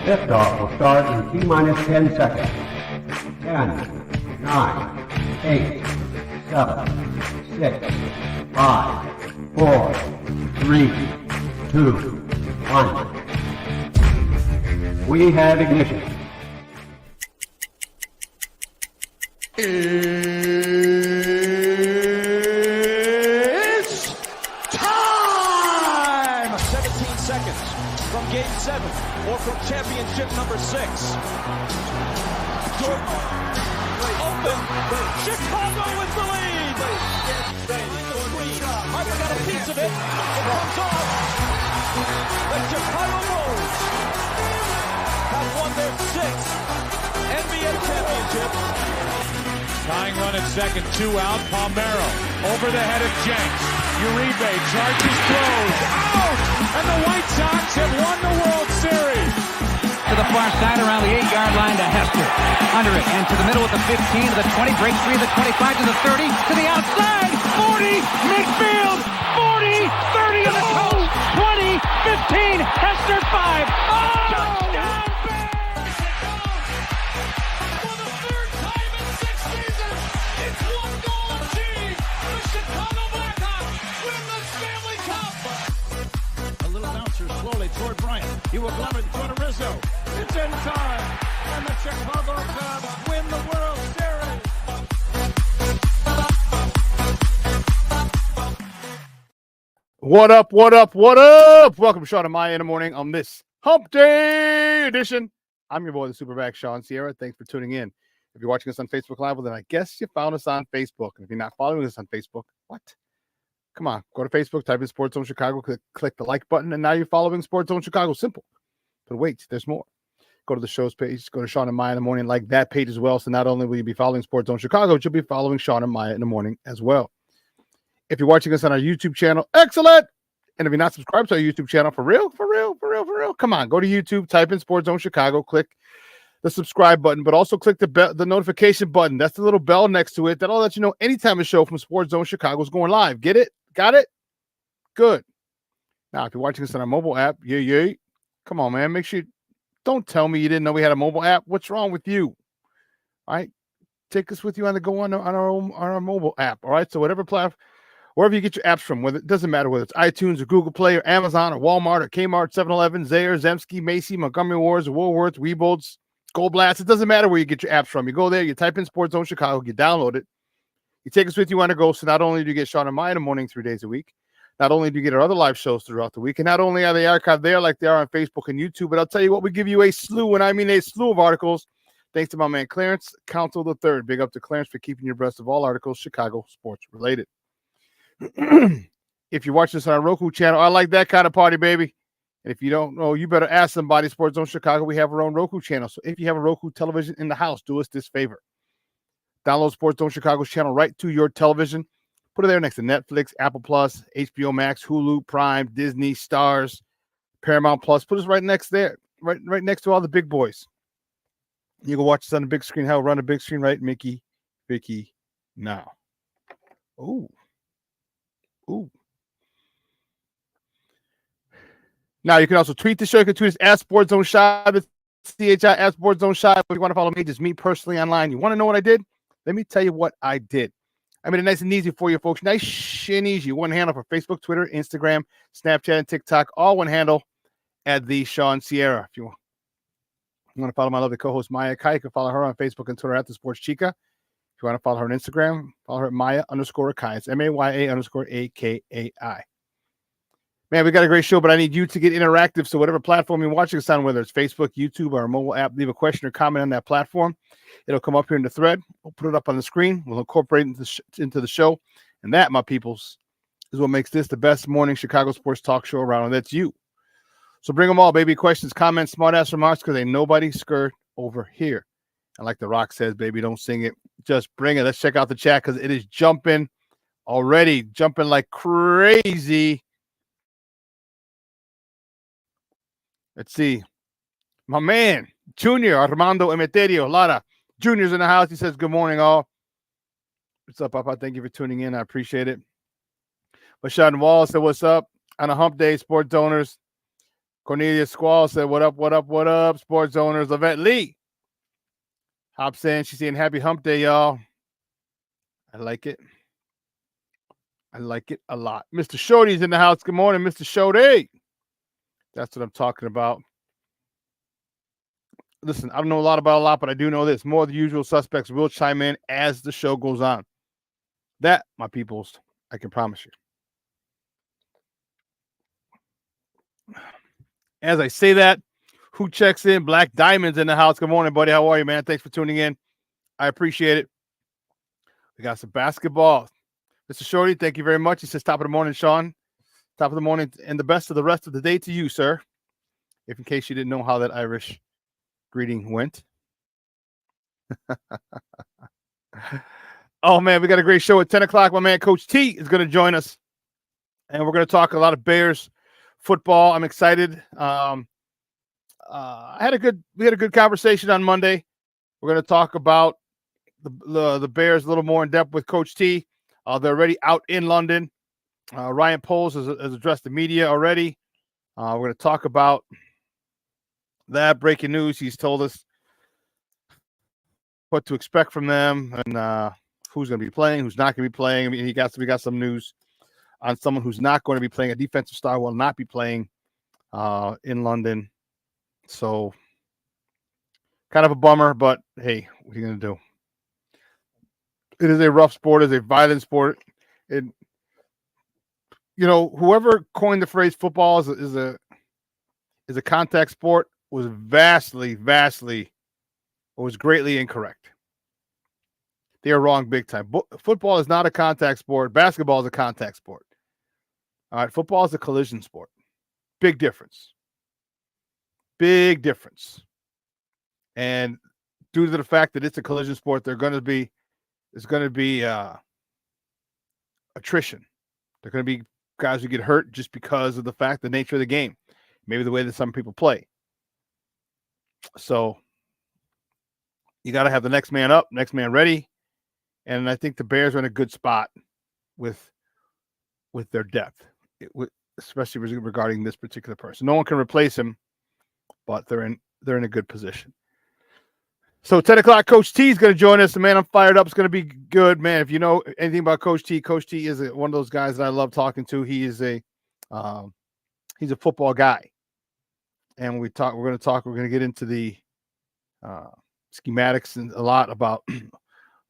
Liftoff will start in T-minus 10 seconds. 10, 9, 8, 7, 6, 5, 4, 3, 2, 1. We have ignition. It's time! 17 seconds from Game 7 or from championship number 6. Jordan, open. Chicago with the lead. Harper got a piece of it. It comes off. The Chicago Bulls have won their 6th NBA championship. Tying run at second, 2 out. Palmero over the head of Jenks. Uribe charges, throws, out! And the White Sox have won the World Series. To the far side around the 8-yard line to Hester. Under it and to the middle with the 15 to the 20, breaks free to the 25 to the 30, to the outside, 40, midfield, 40, 30 to the coast, 20, 15, Hester 5. Oh! Touchdown! Toward Bryant. He will glove it toward Rizzo. It's in time. And the Chicago Cubs win the World Series. What up, what up, what up? Welcome to Shawn and Maya in the morning on this Hump Day edition. I'm your boy, the SuperBack, Shawn Sierra. Thanks for tuning in. If you're watching us on Facebook Live, well, then I guess you found us on Facebook. And if you're not following us on Facebook, what? Come on, go to Facebook, type in Sports Zone Chicago, click the like button, and now you're following Sports Zone Chicago. Simple. But wait, there's more. Go to the show's page, go to Shawn and Maya in the morning, like that page as well. So not only will you be following Sports Zone Chicago, but you'll be following Shawn and Maya in the morning as well. If you're watching us on our YouTube channel, excellent. And if you're not subscribed to our YouTube channel, for real, come on, go to YouTube, type in Sports Zone Chicago, click the subscribe button, but also click the notification button. That's the little bell next to it. That'll let you know anytime a show from Sports Zone Chicago is going live. Get it? Got it? Good. Now, if you're watching us on our mobile app, yay. Come on, man. Make sure don't tell me you didn't know we had a mobile app. What's wrong with you? All right. Take us with you on our mobile app. All right. So whatever platform, wherever you get your apps from, whether it doesn't matter whether it's iTunes or Google Play or Amazon or Walmart or Kmart, 7-Eleven, Zayre, Zemsky, Macy, Montgomery Wars, or Woolworths, Weebolts, Gold Blast. It doesn't matter where you get your apps from. You go there, you type in Sports Zone Chicago, you download it. You take us with you on the go. So not only do you get Shawn and Maya in the morning 3 days a week, not only do you get our other live shows throughout the week, and not only are they archived there like they are on Facebook and YouTube, but I'll tell you what, we give you a slew, and I mean a slew of articles, thanks to my man Clarence Council III. Big up to Clarence for keeping you abreast of all articles Chicago sports related. If you're watching this on our Roku channel, I like that kind of party, baby. And if you don't know, you better ask somebody. Sports Zone Chicago, we have our own Roku channel. So if you have a Roku television in the house, do us this favor. Download Sports Zone Chicago's channel right to your television. Put it there next to Netflix, Apple Plus, HBO Max, Hulu, Prime, Disney, Stars, Paramount Plus. Put us right next there, right next to all the big boys. You can watch us on the big screen. Hell, run a big screen, right, Mickey, Vicky, now. Ooh. Now you can also tweet the show. You can tweet us at Sports Zone Shy. CHI at Sports Zone Shy. If you want to follow me, just me personally online. You want to know what I did? Let me tell you what I did. I made it nice and easy for you folks. Nice and easy. One handle for Facebook, Twitter, Instagram, Snapchat, and TikTok. All one handle at the Shawn Sierra. If you want to follow my lovely co-host Maya Kai, you can follow her on Facebook and Twitter at the Sports Chica. If you want to follow her on Instagram, follow her at Maya_Akai. It's MAYA_AKAI. Man, we got a great show, but I need you to get interactive. So whatever platform you're watching us on, whether it's Facebook, YouTube, or a mobile app, leave a question or comment on that platform. It'll come up here in the thread. We'll put it up on the screen. We'll incorporate it into the show. And that, my peoples, is what makes this the best morning Chicago sports talk show around. And that's you. So bring them all, baby. Questions, comments, smart-ass remarks, because ain't nobody scared over here. And like The Rock says, baby, don't sing it. Just bring it. Let's check out the chat because it is jumping already. Jumping like crazy. Let's see. My man, Junior Armando Emeterio. A lot of juniors in the house. He says, good morning, all. What's up, Papa? Thank you for tuning in. I appreciate it. Bashan Wall said, what's up? On a hump day, sports owners. Cornelia Squall said, what up, what up, what up? Sports owners, Lavette Lee. Hop saying, she's saying happy hump day, y'all. I like it. I like it a lot. Mr. Shody's in the house. Good morning, Mr. Shody. That's what I'm talking about. Listen, I don't know a lot about a lot, but I do know this. More of the usual suspects will chime in as the show goes on. That, my peoples, I can promise you. As I say that, who checks in? Black Diamond's in the house. Good morning, buddy. How are you, man? Thanks for tuning in. I appreciate it. We got some basketball. Mr. Shorty, thank you very much. He says, top of the morning, Shawn. Top of the morning and the best of the rest of the day to you, sir. If in case you didn't know how that Irish greeting went. Oh, man, we got a great show at 10 o'clock. My man, Coach T, is going to join us. And we're going to talk a lot of Bears football. I'm excited. We had a good conversation on Monday. We're going to talk about the Bears a little more in depth with Coach T. They're already out in London. Ryan Poles has addressed the media already. We're going to talk about that breaking news. He's told us what to expect from them and who's going to be playing, who's not going to be playing. I mean, we got some news on someone who's not going to be playing. A defensive star will not be playing in London. So kind of a bummer, but hey, what are you going to do? It is a rough sport. It is a violent sport. Whoever coined the phrase football is a contact sport was greatly incorrect. They are wrong big time. Football is not a contact sport. Basketball is a contact sport. All right, football is a collision sport. Big difference. Big difference. And due to the fact that it's a collision sport, there's going to be attrition. There are going to be guys who get hurt just because of the nature of the game, maybe the way that some people play. So you got to have the next man up, next man ready, and I think the Bears are in a good spot with their depth, especially regarding this particular person. No one can replace him, but they're in a good position. So 10 o'clock, Coach T is going to join us. Man, I'm fired up. It's going to be good, man. If you know anything about Coach T is one of those guys that I love talking to. He is he's a football guy. And we're going to get into the schematics and a lot about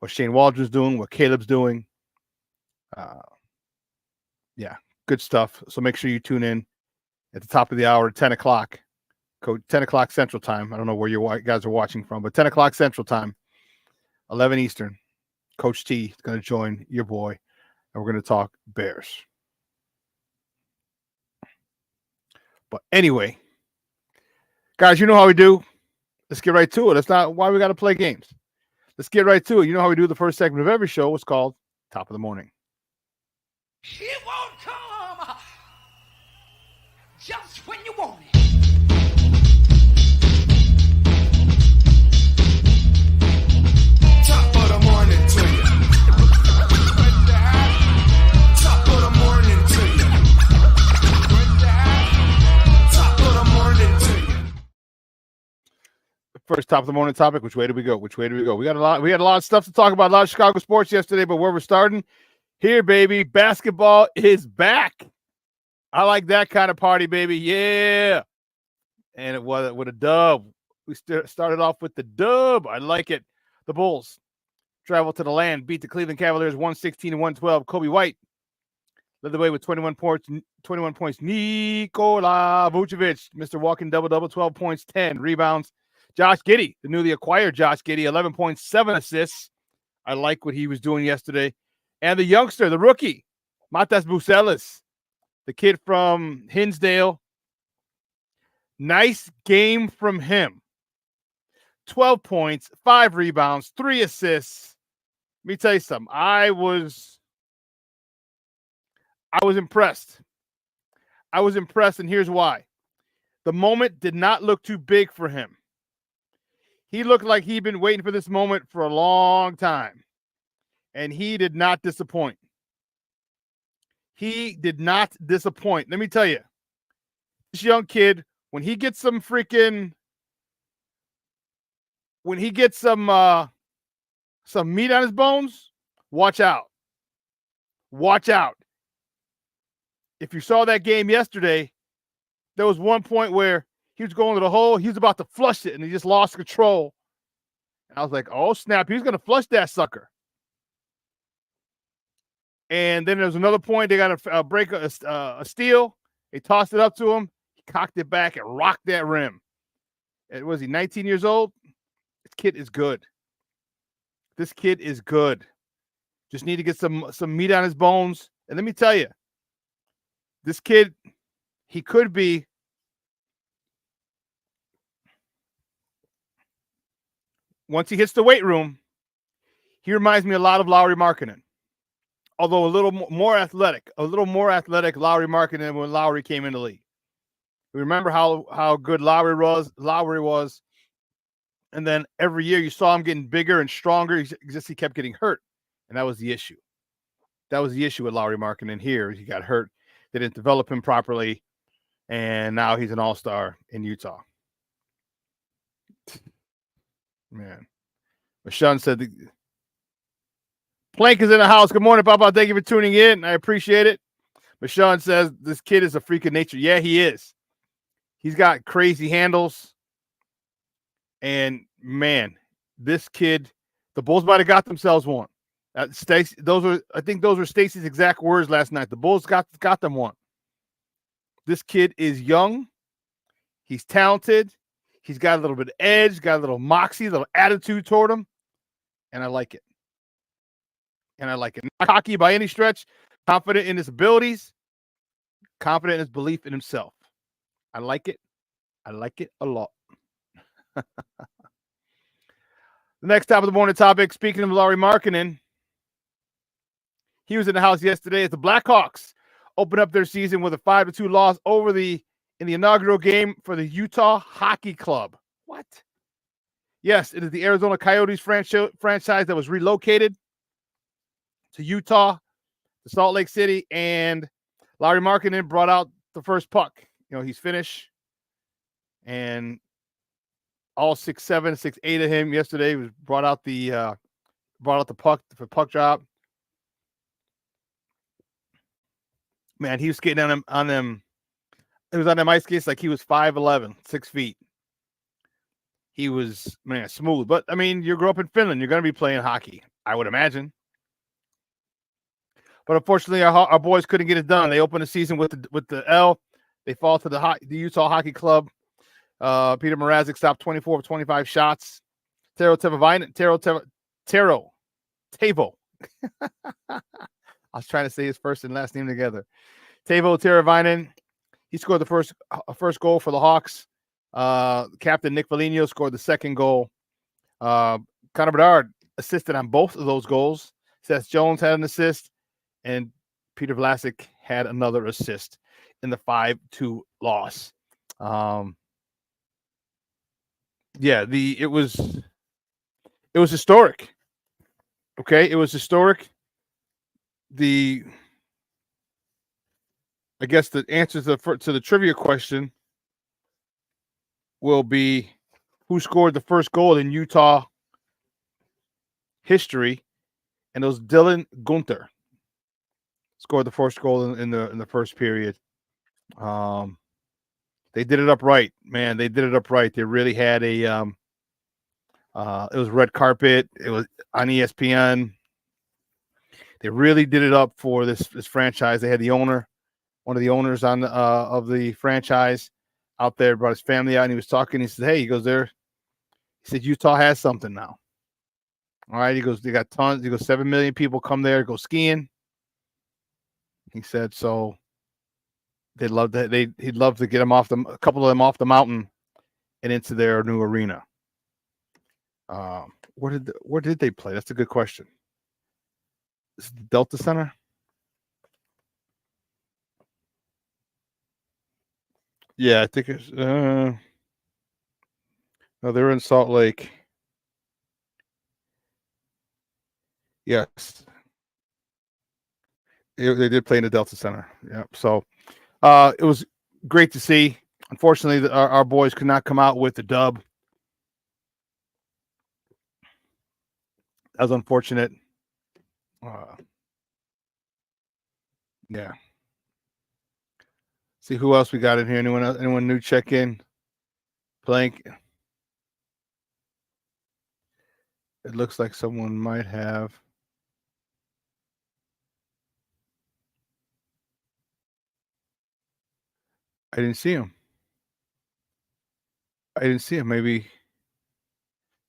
what Shane Waldron's doing, what Caleb's doing. Yeah, good stuff. So make sure you tune in at the top of the hour at 10 o'clock. 10 o'clock Central Time. I don't know where you guys are watching from, but 10 o'clock Central Time, 11 Eastern. Coach T is going to join your boy, and we're going to talk Bears. But anyway, guys, you know how we do. Let's get right to it. That's not why we got to play games. Let's get right to it. You know how we do the first segment of every show. It's called Top of the Morning. It won't come just when you want it. Top of the morning to you. Top of the morning to you. Top of the morning to you. First top of the morning topic. Which way do we go? We had a lot of stuff to talk about. A lot of Chicago sports yesterday, but where we're starting here, baby, basketball is back. I like that kind of party, baby. Yeah. And it was with a dub. We started off with the dub. I like it. The Bulls traveled to the land, beat the Cleveland Cavaliers 116-112. Kobe White led the way with 21 points. Nikola Vucevic, Mr. Walking double-double, 12 points, 10 rebounds. Josh Giddey, the newly acquired Josh Giddey, 11.7 assists. I like what he was doing yesterday. And the youngster, the rookie, Matas Bucelis, the kid from Hinsdale. Nice game from him. 12 points, 5 rebounds, 3 assists. Let me tell you something. I was impressed. I was impressed, and here's why. The moment did not look too big for him. He looked like he'd been waiting for this moment for a long time, and he did not disappoint. He did not disappoint. Let me tell you, this young kid when he gets some meat on his bones, watch out. Watch out. If you saw that game yesterday, there was one point where he was going to the hole. He was about to flush it, and he just lost control. And I was like, oh, snap. He's going to flush that sucker. And then there's another point. They got a break a steal. They tossed it up to him. He cocked it back and rocked that rim. And was he 19 years old? This kid is good. This kid is good. Just need to get some meat on his bones. And let me tell you, this kid, he could be once he hits the weight room, he reminds me a lot of Lauri Markkanen. Although a little more athletic Lauri Markkanen when Lauri came in the league. Remember how good Lauri was. And then every year you saw him getting bigger and stronger. He kept getting hurt. And that was the issue. That was the issue with Lauri Markkanen here. He got hurt. They didn't develop him properly. And now he's an all-star in Utah. Man. Shawn said, Plank is in the house. Good morning, Papa. Thank you for tuning in. I appreciate it. But Shawn says this kid is a freak of nature. Yeah, he is. He's got crazy handles. And, man, this kid, the Bulls might have got themselves one. I think those were Stacey's exact words last night. The Bulls got them one. This kid is young. He's talented. He's got a little bit of edge, got a little moxie, a little attitude toward him. And I like it. Not cocky by any stretch. Confident in his abilities. Confident in his belief in himself. I like it. I like it a lot. The next top of the morning topic, speaking of Lauri Markkanen, he was in the house yesterday as the Blackhawks opened up their season with a 5-2 loss in the inaugural game for the Utah Hockey Club. What? Yes, it is the Arizona Coyotes franchise that was relocated to Utah, to Salt Lake City, and Lauri Markkanen brought out the first puck. You know, he's Finnish, and all 6'7", 6'8" of him yesterday was brought out the puck for puck drop. Man, he was skating on them. It was on them ice skates like he was 5'11", 6 feet. He was, man, smooth. But I mean, you grew up in Finland, you're going to be playing hockey, I would imagine. But unfortunately, our boys couldn't get it done. They opened the season with the L. They fall to the Utah Hockey Club. Peter Mrazek stopped 24 of 25 shots. Taro Tavo. I was trying to say his first and last name together. Teuvo Teravainen. He scored the first goal for the Hawks. Captain Nick Foligno scored the second goal. Connor Bedard assisted on both of those goals. Seth Jones had an assist, and Peter Vlasic had another assist in the 5-2 loss. It was historic. Okay, it was historic. I guess the answer to the trivia question will be who scored the first goal in Utah history, and it was Dylan Guenther. Scored the first goal in the first period. They did it up right, man. They did it up right. They really had it was red carpet. It was on ESPN. They really did it up for this franchise. They had one of the owners of the franchise out there, brought his family out, and he was talking. He said, he said, Utah has something now. All right. He goes, they got tons. He goes, 7 million people come there, go skiing. He said, so he'd love to get a couple of them off the mountain and into their new arena. Where did they play? That's a good question. Is it the Delta Center? Yeah, I think it's no, they're in Salt Lake. Yes. They did play in the Delta Center. Yeah. So it was great to see. Unfortunately, our boys could not come out with the dub. That was unfortunate. Yeah. See who else we got in here. Anyone new check in? Blank. It looks like someone might have. I didn't see him. Maybe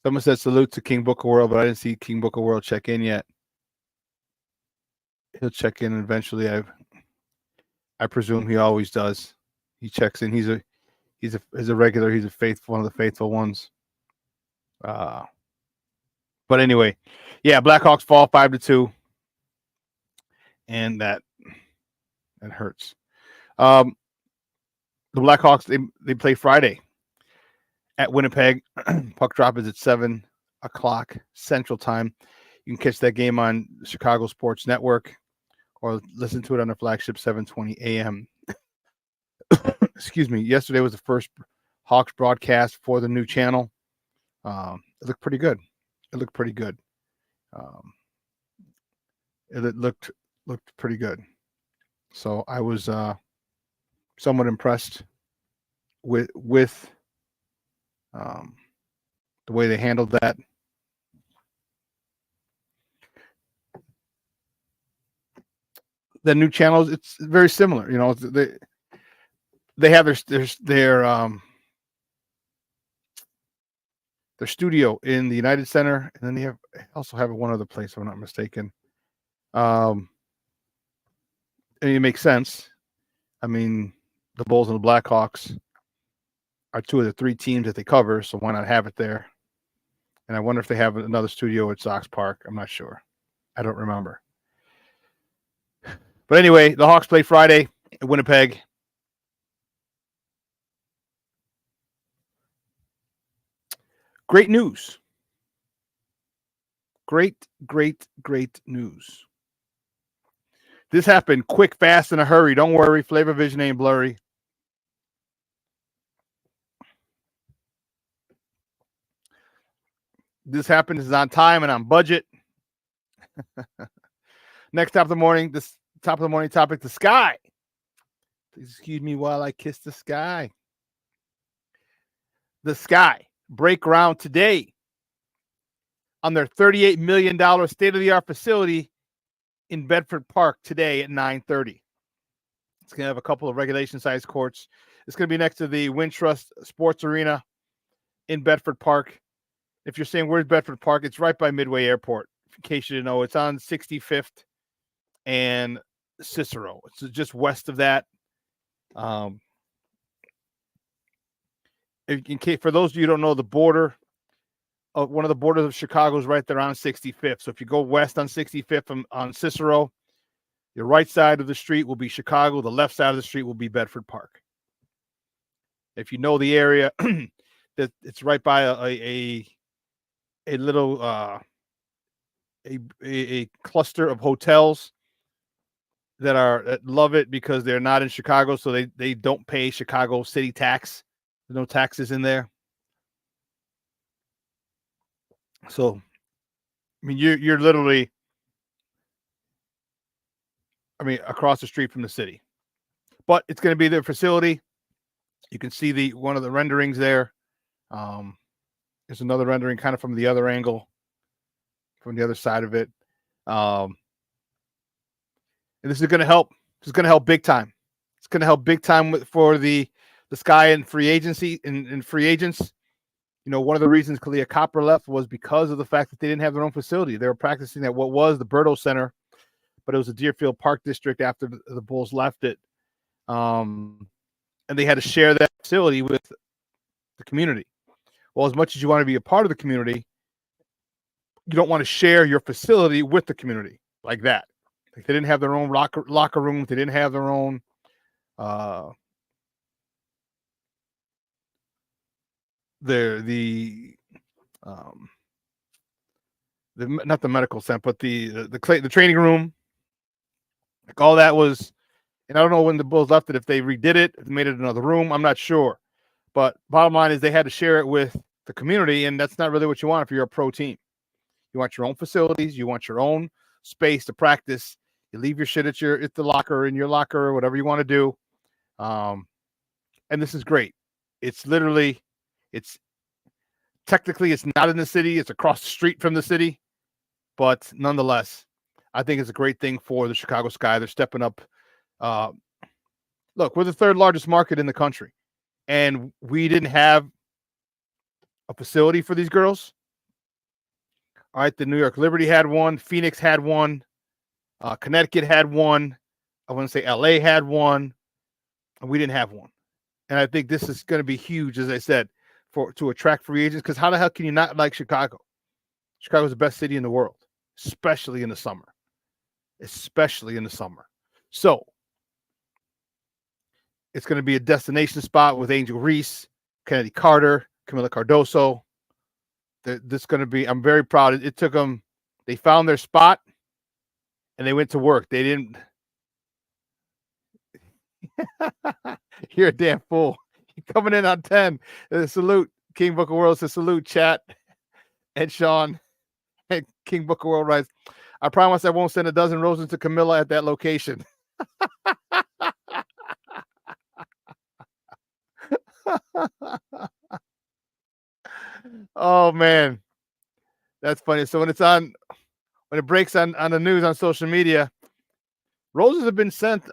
someone said salute to King Booker World, but I didn't see King Booker World check in yet. He'll check in eventually. I presume he always does. He checks in. He's a regular. He's one of the faithful ones. But anyway, yeah, Blackhawks fall 5-2, and that hurts. The Blackhawks they play Friday at Winnipeg. Puck drop is at 7:00 Central Time. You can catch that game on Chicago Sports Network or listen to it on the flagship 7:20 a.m. Excuse me. Yesterday was the first Hawks broadcast for the new channel. It looked pretty good. It looked pretty good. So I was somewhat impressed with the way they handled that. The new channels, it's very similar. You know, they have their studio in the United Center, and then they also have one other place, if I'm not mistaken. And it makes sense. I mean, the Bulls and the Blackhawks are two of the three teams that they cover, so why not have it there? And I wonder if they have another studio at Sox Park. I'm not sure. I don't remember. But anyway, the Hawks play Friday at Winnipeg. Great news. Great news. This happened quick, fast, in a hurry. Don't worry, Flavor Vision ain't blurry. This happened. This is on time and on budget. Next top of the morning topic, the sky. Please excuse me while I kiss the sky. The sky break ground today on their $38 million state-of-the-art facility in Bedford Park today at 9:30. It's going to have a couple of regulation-sized courts. It's going to be next to the Wintrust Sports Arena in Bedford Park. If you're saying where's Bedford Park, it's right by Midway Airport. In case you didn't know, it's on 65th and Cicero. It's just west of that. In case, for those of you who don't know, the border of one of the borders of Chicago is right there on 65th. So if you go west on 65th on Cicero, your right side of the street will be Chicago. The left side of the street will be Bedford Park. If you know the area, that it's right by a little a cluster of hotels that love it because they're not in Chicago, so they don't pay Chicago city tax. There's no taxes in there. So, I mean, you're literally, across the street from the city. But it's going to be their facility. You can see one of the renderings there. There's another rendering kind of from the other angle, from the other side of it. And this is going to help. This is going to help big time. It's going to help big time for the Sky and free agency and free agents. You know, one of the reasons Kalia Copper left was because of the fact that they didn't have their own facility. They were practicing at what was the Berto Center, but it was a Deerfield Park district after the Bulls left it. And they had to share that facility with the community. Well, as much as you want to be a part of the community, you don't want to share your facility with the community like that. Like they didn't have their own locker room. They didn't have their own not the medical center, but the training room. Like all that was And I don't know when the Bulls left it, if they redid it, if they made it another room. I'm not sure. But bottom line is they had to share it with the community, and that's not really what you want if you're a pro team. You want your own facilities. You want your own space to practice. You leave your shit at the locker, in your locker, whatever you want to do. And this is great. It's technically it's not in the city. It's across the street from the city. But nonetheless, I think it's a great thing for the Chicago Sky. They're stepping up. Look, we're the third largest market in the country, and we didn't have a facility for these girls. All right, the New York Liberty had one. Phoenix had one. Connecticut had one. I want to say LA had one. And we didn't have one. And I think this is going to be huge, as I said, to attract free agents. Because how the hell can you not like Chicago? Chicago's the best city in the world, especially in the summer. Especially in the summer. So it's going to be a destination spot with Angel Reese, Kennedy Carter, Camila Cardoso. This is going to be, I'm very proud. It took them, they found their spot and they went to work. They didn't. You're a damn fool. You're coming in on 10. Salute. King Book of World says salute, chat. And Shawn. And King Book of World writes, I promise I won't send a dozen roses to Camilla at that location. Oh man, that's funny. So when it breaks on the news on social media, roses have been sent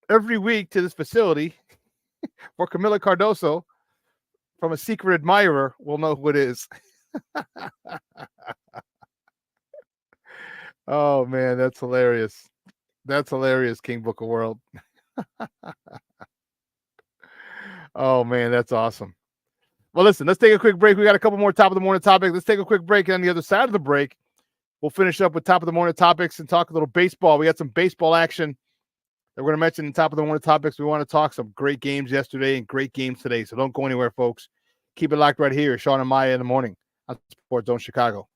every week to this facility for Camila Cardoso from a secret admirer. We'll know who it is. Oh man, that's hilarious. That's hilarious, King Book of World. Oh man, that's awesome. Well, listen, let's take a quick break. We got a couple more top of the morning topics. Let's take a quick break. And on the other side of the break, we'll finish up with top of the morning topics and talk a little baseball. We got some baseball action that we're going to mention in top of the morning topics. We want to talk some great games yesterday and great games today. So don't go anywhere, folks. Keep it locked right here. Shawn and Maya in the morning on Sports Zone Chicago.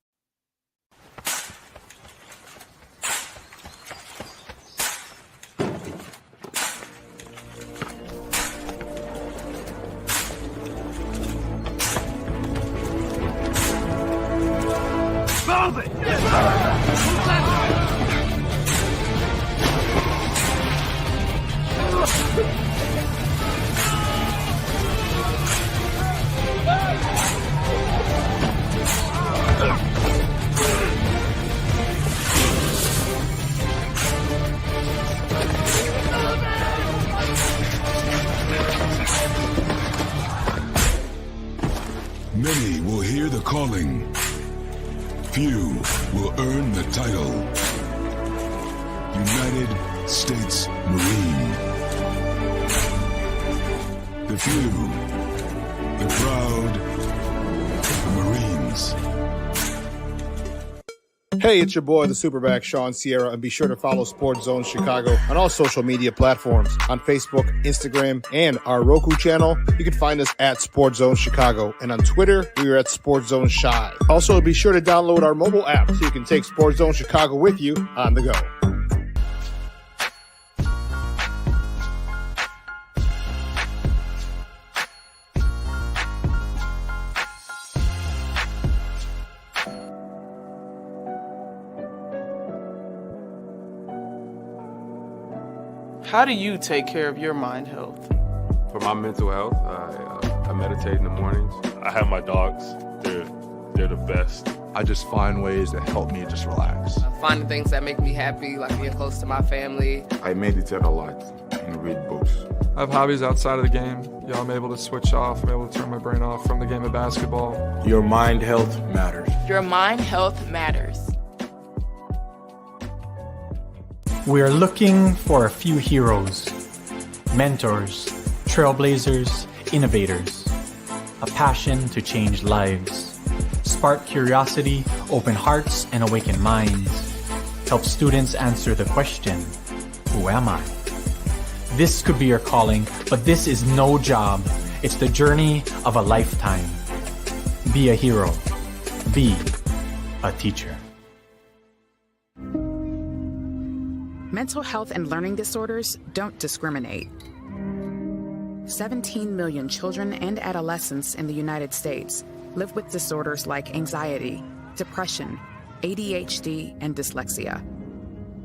Many will hear the calling. Few will earn the title. United States Marine. The few, the proud, the Marines. Hey, it's your boy, the SuperBack, Shawn Sierra, and be sure to follow Sports Zone Chicago on all social media platforms, on Facebook, Instagram, and our Roku channel. You can find us at Sports Zone Chicago, and on Twitter, we are at Sports Zone Shy. Also, be sure to download our mobile app so you can take Sports Zone Chicago with you on the go. How do you take care of your mind health? For my mental health, I meditate in the mornings. I have my dogs. They're the best. I just find ways that help me just relax. Finding things that make me happy, like being close to my family. I meditate a lot and read books. I have hobbies outside of the game. I'm able to switch off. I'm able to turn my brain off from the game of basketball. Your mind health matters. Your mind health matters. We are looking for a few heroes, mentors, trailblazers, innovators, a passion to change lives, spark curiosity, open hearts, and awaken minds, help students answer the question, who am I? This could be your calling, but this is no job. It's the journey of a lifetime. Be a hero. Be a teacher. Mental health and learning disorders don't discriminate. 17 million children and adolescents in the United States live with disorders like anxiety, depression, ADHD, and dyslexia.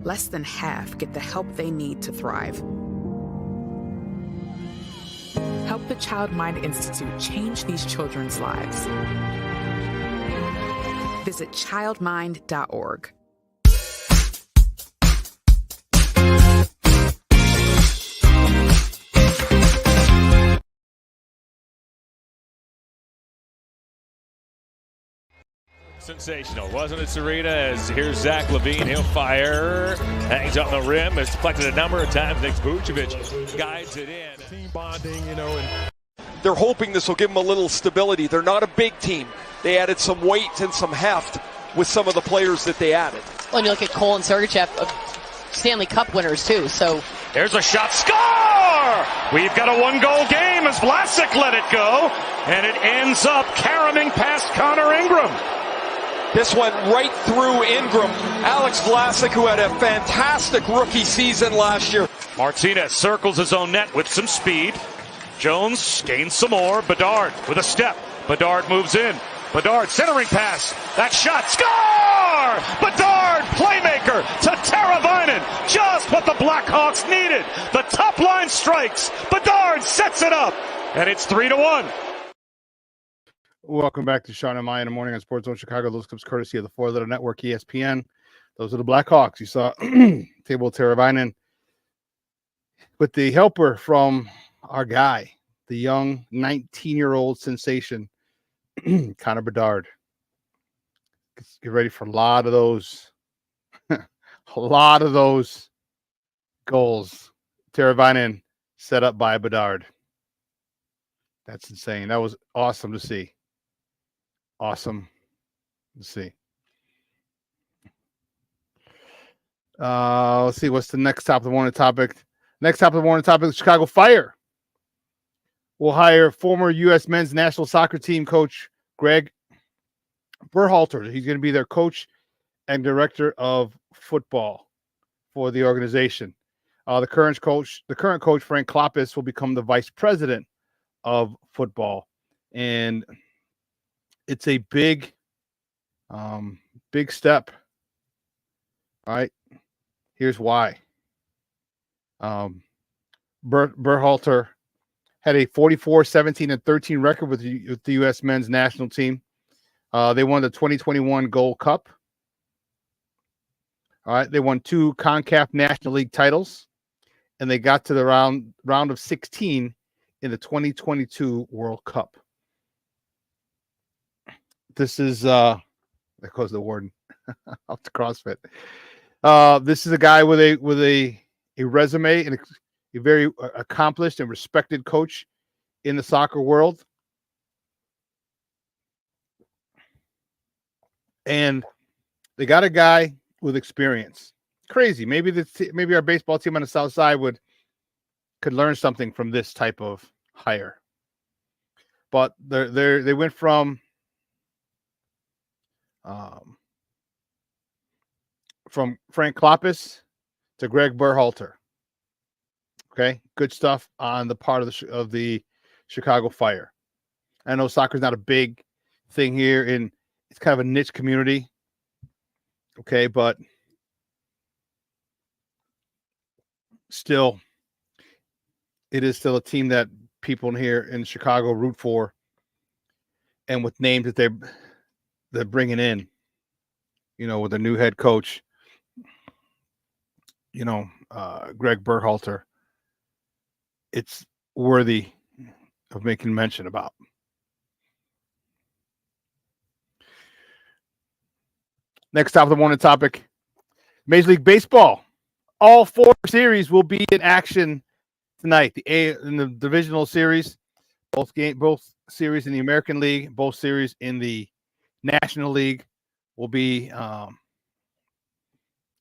Less than half get the help they need to thrive. Help the Child Mind Institute change these children's lives. Visit childmind.org. Sensational, wasn't it, Sarita? As here's Zach LaVine, he'll fire, hangs on the rim, it's deflected a number of times. Next, Vucevic guides it in. Team bonding, and they're hoping this will give them a little stability. They're not a big team. They added some weight and some heft with some of the players that they added. Well, and you look at Cole and Sergachev, Stanley Cup winners too. So there's a shot, score! We've got a one-goal game as Vlasic let it go, and it ends up caroming past Connor Ingram. This went right through Ingram. Alex Vlasic, who had a fantastic rookie season last year. Martinez circles his own net with some speed. Jones gains some more. Bedard with a step. Bedard moves in. Bedard centering pass. That shot. Score! Bedard, playmaker to Tevinjenkins. Just what the Blackhawks needed. The top line strikes. Bedard sets it up. And it's 3-1. Welcome back to Shawn and Maya in the morning on Sports Zone Chicago. Those clips courtesy of the Four Letter Network, ESPN. Those are the Blackhawks. You saw Teuvo Teravainen with the helper from our guy, the young 19-year-old sensation, Connor Bedard. Get ready for a lot of those goals. Teravainen set up by Bedard. That's insane. That was awesome to see. Awesome. Let's see. Let's see. What's the next top of the morning topic? Next top of the morning topic, the Chicago Fire will hire former U.S. men's national soccer team coach Greg Berhalter. He's going to be their coach and director of football for the organization. The current coach, Frank Kloppis, will become the vice president of football. And it's a big step. All right. Here's why. Berhalter had a 44-17-13 record with the U.S. men's national team. They won the 2021 Gold Cup. All right. They won 2 CONCACAF National League titles, and they got to the round of 16 in the 2022 World Cup. This is there goes the warden off to CrossFit. This is a guy with a resume and a very accomplished and respected coach in the soccer world. And they got a guy with experience. Crazy. Maybe our baseball team on the South Side could learn something from this type of hire. But they went from Frank Kloppis to Greg Berhalter. Okay, good stuff on the part of the Chicago Fire. I know soccer is not a big thing here, and it's kind of a niche community. Okay, but still, it is still a team that people here in Chicago root for, and with names that they're bringing in, with a new head coach, Greg Berhalter, it's worthy of making mention about. Next top of the morning topic, Major League Baseball. All 4 series will be in action tonight. In the divisional series, both series in the American League, both series in the National League will be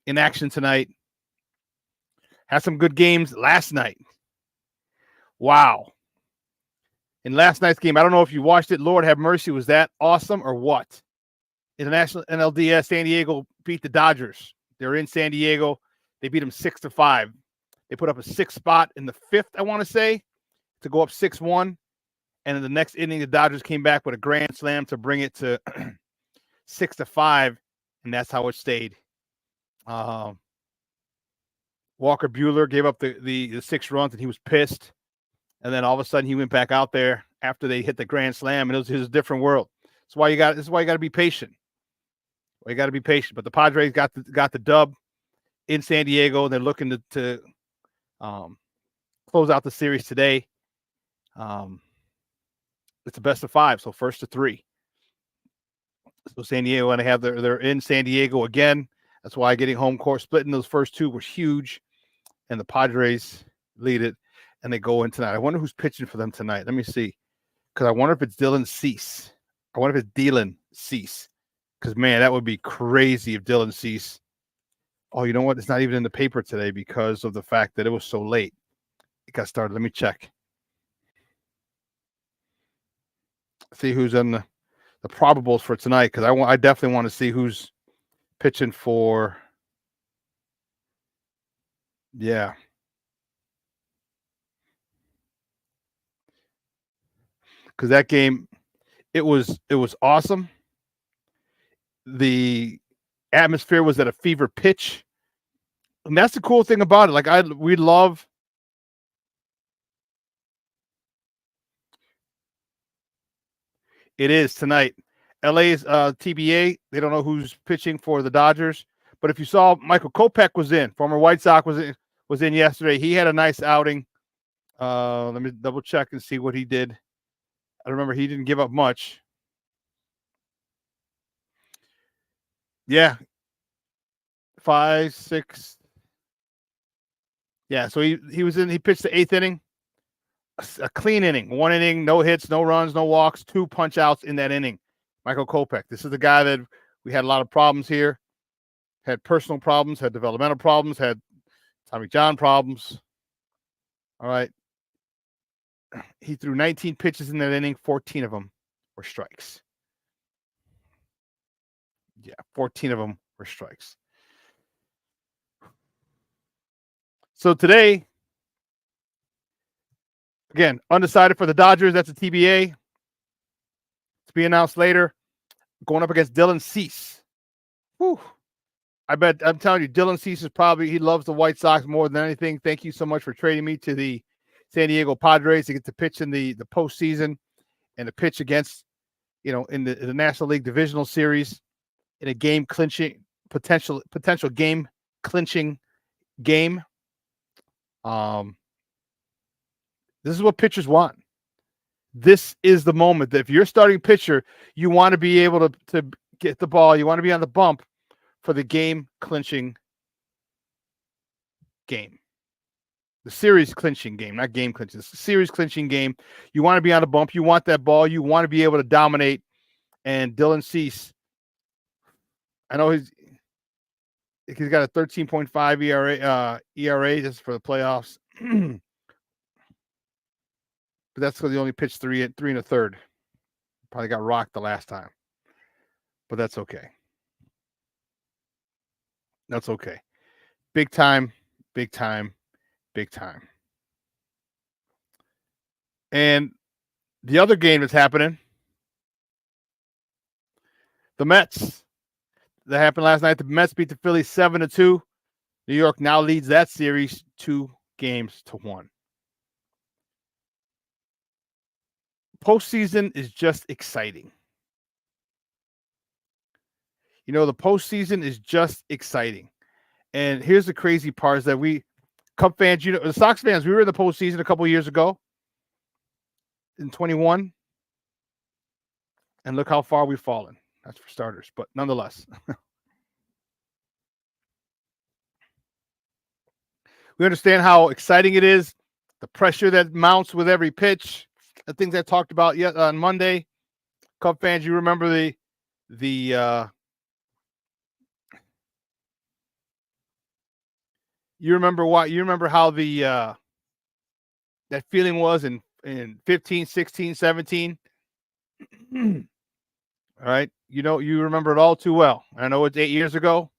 in action tonight. Had some good games last night. Wow. In last night's game, I don't know if you watched it. Lord have mercy. Was that awesome or what? In the National NLDS, San Diego beat the Dodgers. They're in San Diego. They beat them 6-5. They put up a 6 spot in the 5th, I want to say, to go up 6-1. And in the next inning, the Dodgers came back with a grand slam to bring it to 6-5, and that's how it stayed. Walker Buehler gave up the 6 runs, and he was pissed. And then all of a sudden, he went back out there after they hit the grand slam, and it was a different world. This is why you got to be patient. Well, you got to be patient. But the Padres got the dub in San Diego. They're looking to close out the series today. It's a best of 5, so 1st to 3. So San Diego want to have they're in San Diego again. That's why getting home court split in those first 2 was huge, and the Padres lead it, and they go in tonight. I wonder who's pitching for them tonight. Let me see, because I wonder if it's Dylan Cease. I wonder if it's Dylan Cease, because man, that would be crazy if Dylan Cease. Oh, you know what? It's not even in the paper today because of the fact that it was so late. It got started. Let me check. See who's in the probables for tonight, because I definitely want to see who's pitching for. Yeah. Because that game, it was awesome. The atmosphere was at a fever pitch, and that's the cool thing about it. Like we love. It is tonight. LA's TBA. They don't know who's pitching for the Dodgers, but if you saw, Michael Kopech was in. Former White Sox was in yesterday. He had a nice outing. Let me double check and see what he did. I remember he didn't give up much. Yeah. 5, 6. Yeah, so he was in. He pitched the 8th inning. A clean inning. 1 inning, no hits, no runs, no walks, 2 punch outs in that inning. Michael Kopech. This is the guy that we had a lot of problems here. Had personal problems, had developmental problems, had Tommy John problems. All right. He threw 19 pitches in that inning. 14 of them were strikes. Yeah, 14 of them were strikes. So today, again, undecided for the Dodgers. That's a TBA. To be announced later. Going up against Dylan Cease. Whew. I'm telling you, Dylan Cease he loves the White Sox more than anything. Thank you so much for trading me to the San Diego Padres to get to pitch in the postseason and to pitch against, in the National League Divisional Series in a game clinching potential game clinching game. This is what pitchers want. This is the moment that if you're starting pitcher, you want to be able to get the ball. You want to be on the bump for the game clinching game. The series clinching game, not game clinching. It's the series clinching game. You want to be on the bump. You want that ball. You want to be able to dominate. And Dylan Cease, I know he's got a 13.5 ERA just for the playoffs. But that's because he only pitched 3 1/3. Probably got rocked the last time. But that's okay. That's okay. Big time, big time, big time. And the other game that's happening, the Mets. That happened last night. The Mets beat the Phillies 7-2. New York now leads that series 2-1. Postseason is just exciting. The postseason is just exciting. And here's the crazy part is that we, Cub fans, the Sox fans, we were in the postseason a couple years ago in 21. And look how far we've fallen. That's for starters. But nonetheless, we understand how exciting it is, the pressure that mounts with every pitch, the things I talked about on Monday. Cub fans, you remember you remember how that feeling was in 15, 16, 17. All right. You remember it all too well. I know it's 8 years ago.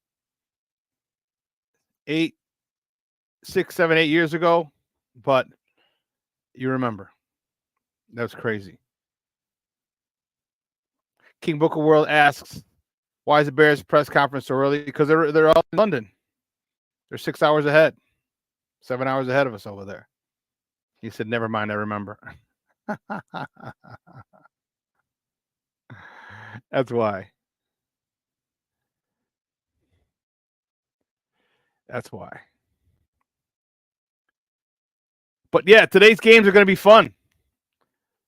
8 6, 7, 8 years ago, but you remember. That was crazy. King Booker World asks, why is the Bears press conference so early? Because they're all in London. They're 6 hours ahead, 7 hours ahead of us over there. He said, never mind, I remember. That's why. That's why. But yeah, today's games are going to be fun.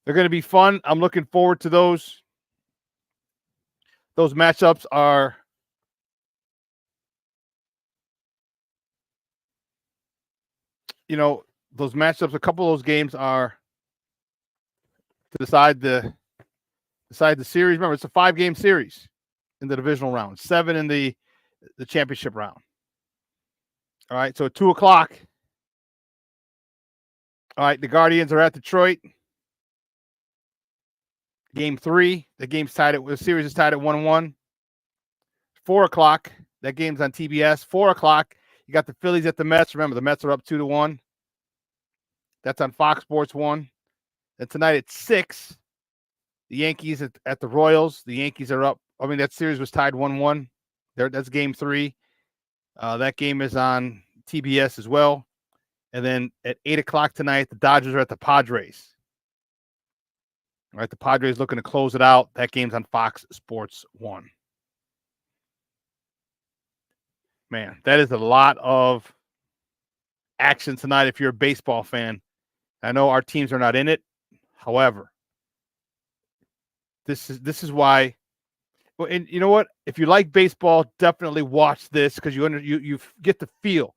They're going to be fun. I'm looking forward to those. Those matchups are those matchups, a couple of those games are to decide the series. Remember, it's a 5-game series in the divisional round, 7 in the championship round. All right, so at 2 o'clock. All right, the Guardians are at Detroit. Game 3. The series is tied at 1-1. 4 o'clock. That game's on TBS. 4 o'clock. You got the Phillies at the Mets. Remember, the Mets are up 2-1. That's on Fox Sports 1. And tonight at 6, the Yankees at the Royals. The Yankees are up. I mean, that series was tied 1-1. That's game 3. That game is on TBS as well. And then at 8 o'clock tonight, the Dodgers are at the Padres. All right, the Padres looking to close it out. That game's on Fox Sports 1. Man, that is a lot of action tonight if you're a baseball fan. I know our teams are not in it. However, this is why. Well, and you know what? If you like baseball, definitely watch this because you get the feel.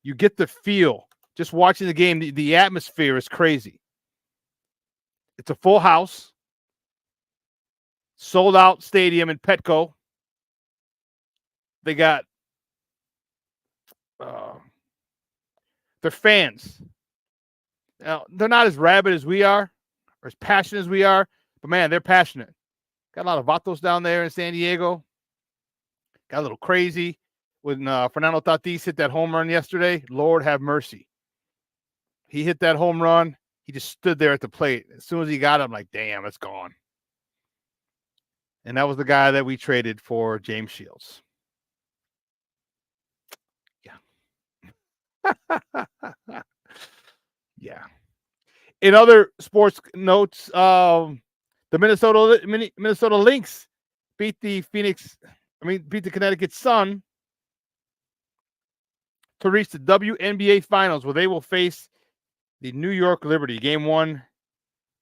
You get the feel just watching the game. The atmosphere is crazy. It's a full house, sold out stadium in Petco. They got their fans. Now, they're not as rabid as we are or as passionate as we are, but man, they're passionate. Got a lot of vatos down there in San Diego. Got a little crazy when Fernando Tatis hit that home run yesterday. Lord have mercy. He hit that home run. He just stood there at the plate. As soon as he got it, I'm like, damn, it's gone. And that was the guy that we traded for James Shields. Yeah. Yeah. In other sports notes, the Minnesota Lynx beat the Connecticut Sun to reach the WNBA Finals, where they will face the New York Liberty. Game 1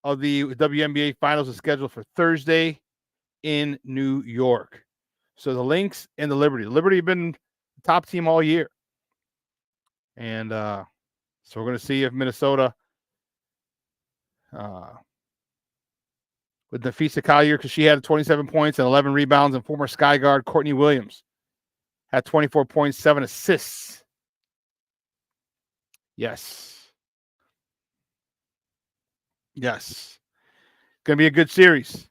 of the WNBA Finals is scheduled for Thursday in New York. So the Lynx and the Liberty. Liberty have been the top team all year. And so we're going to see if Minnesota with Nafisa Collier, because she had 27 points and 11 rebounds, and former Sky guard Courtney Williams had 24 points, 7 assists. Yes. Going to be a good series.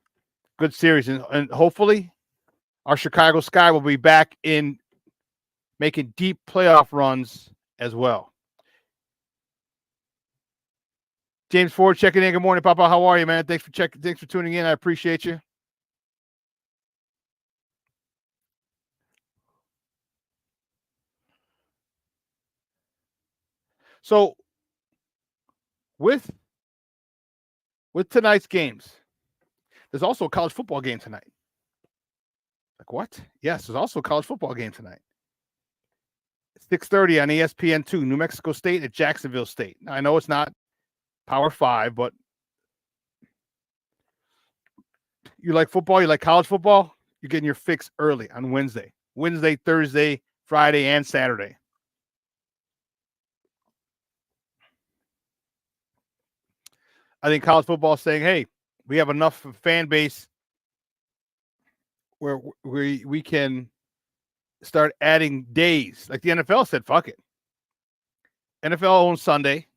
Good series. And hopefully our Chicago Sky will be back in making deep playoff runs as well. James Ford checking in. Good morning, Papa. How are you, man? Thanks for tuning in. I appreciate you. So with tonight's games, there's also a college football game tonight. Like what? Yes, there's also a college football game tonight. 6:30 on ESPN2, New Mexico State at Jacksonville State. Now, I know it's not Power 5, but you like football, you like college football, you're getting your fix early on Wednesday, Thursday, Friday, and Saturday. I think college football is saying, hey, we have enough fan base where we can start adding days. Like the NFL said, fuck it. NFL owns Sunday,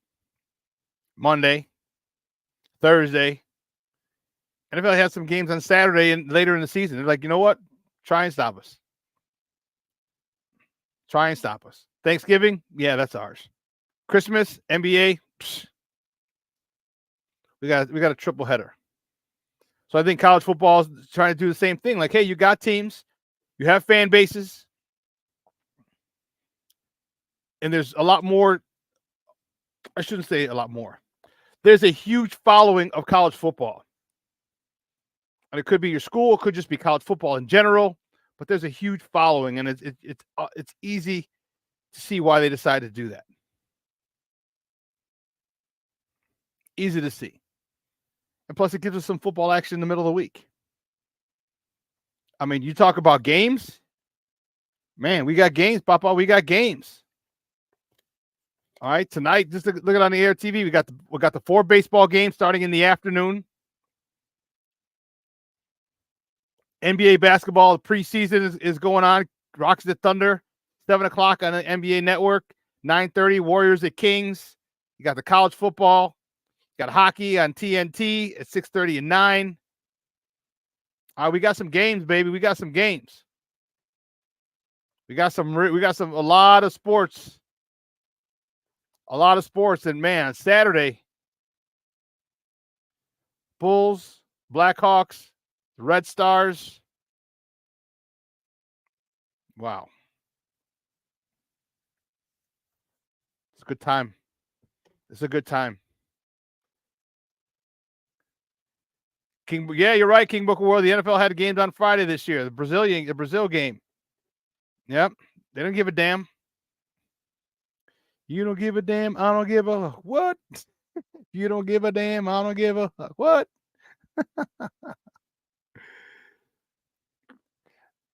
Monday, Thursday. NFL has some games on Saturday and later in the season. They're like, you know what? Try and stop us. Thanksgiving, yeah, that's ours. Christmas, NBA, we got a triple header. So I think college football is trying to do the same thing. Like, hey, you got teams, you have fan bases, and there's a lot more. I shouldn't say a lot more. There's a huge following of college football. And it could be your school, it could just be college football in general, but there's a huge following, and it's easy to see why they decided to do that. Easy to see. And plus, it gives us some football action in the middle of the week. I mean, you talk about games. Man, we got games, Papa. We got games. All right, tonight, just look at on the air TV. We got the 4 baseball games starting in the afternoon. NBA basketball preseason is going on. Rockets at Thunder, 7 o'clock on the NBA Network. 9:30, Warriors at Kings. You got the college football. You got hockey on TNT at 6:30 and 9. All right, we got some games, baby. We got some games. We got a lot of sports. A lot of sports. And man, Saturday, Bulls, Blackhawks, Red Stars. Wow. It's a good time. It's a good time. Yeah, you're right, King Booker World. The NFL had games on Friday this year. The Brazil game. Yep. They don't give a damn. You don't give a damn. I don't give a what? You don't give a damn. I don't give a what?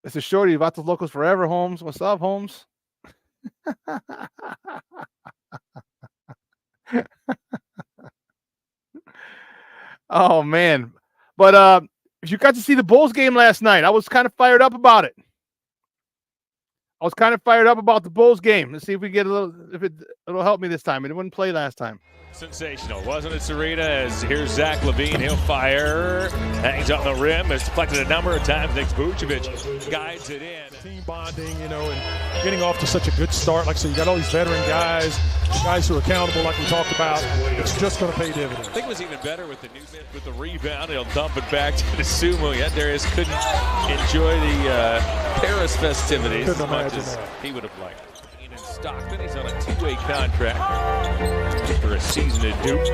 It's a shorty about the locals forever, Holmes. What's up, Holmes? Oh man. But if you got to see the Bulls game last night, I was kind of fired up about it. I was kind of fired up about the Bulls game. Let's see if we get it'll help me this time. It wouldn't play last time. Sensational, wasn't it, Sarita? As here's Zach LaVine. He'll fire. Hangs on the rim. It's deflected a number of times. Nick Vucevic guides it in. Team bonding, and getting off to such a good start. Like I said, you got all these veteran guys who are accountable, like we talked about. It's just going to pay dividends. I think it was even better with the rebound. He'll dump it back to the Sumo. Yet Darius couldn't enjoy the Paris festivities as much as he would have liked. In Stockton, he's on a 2-way contract for a season at Duke.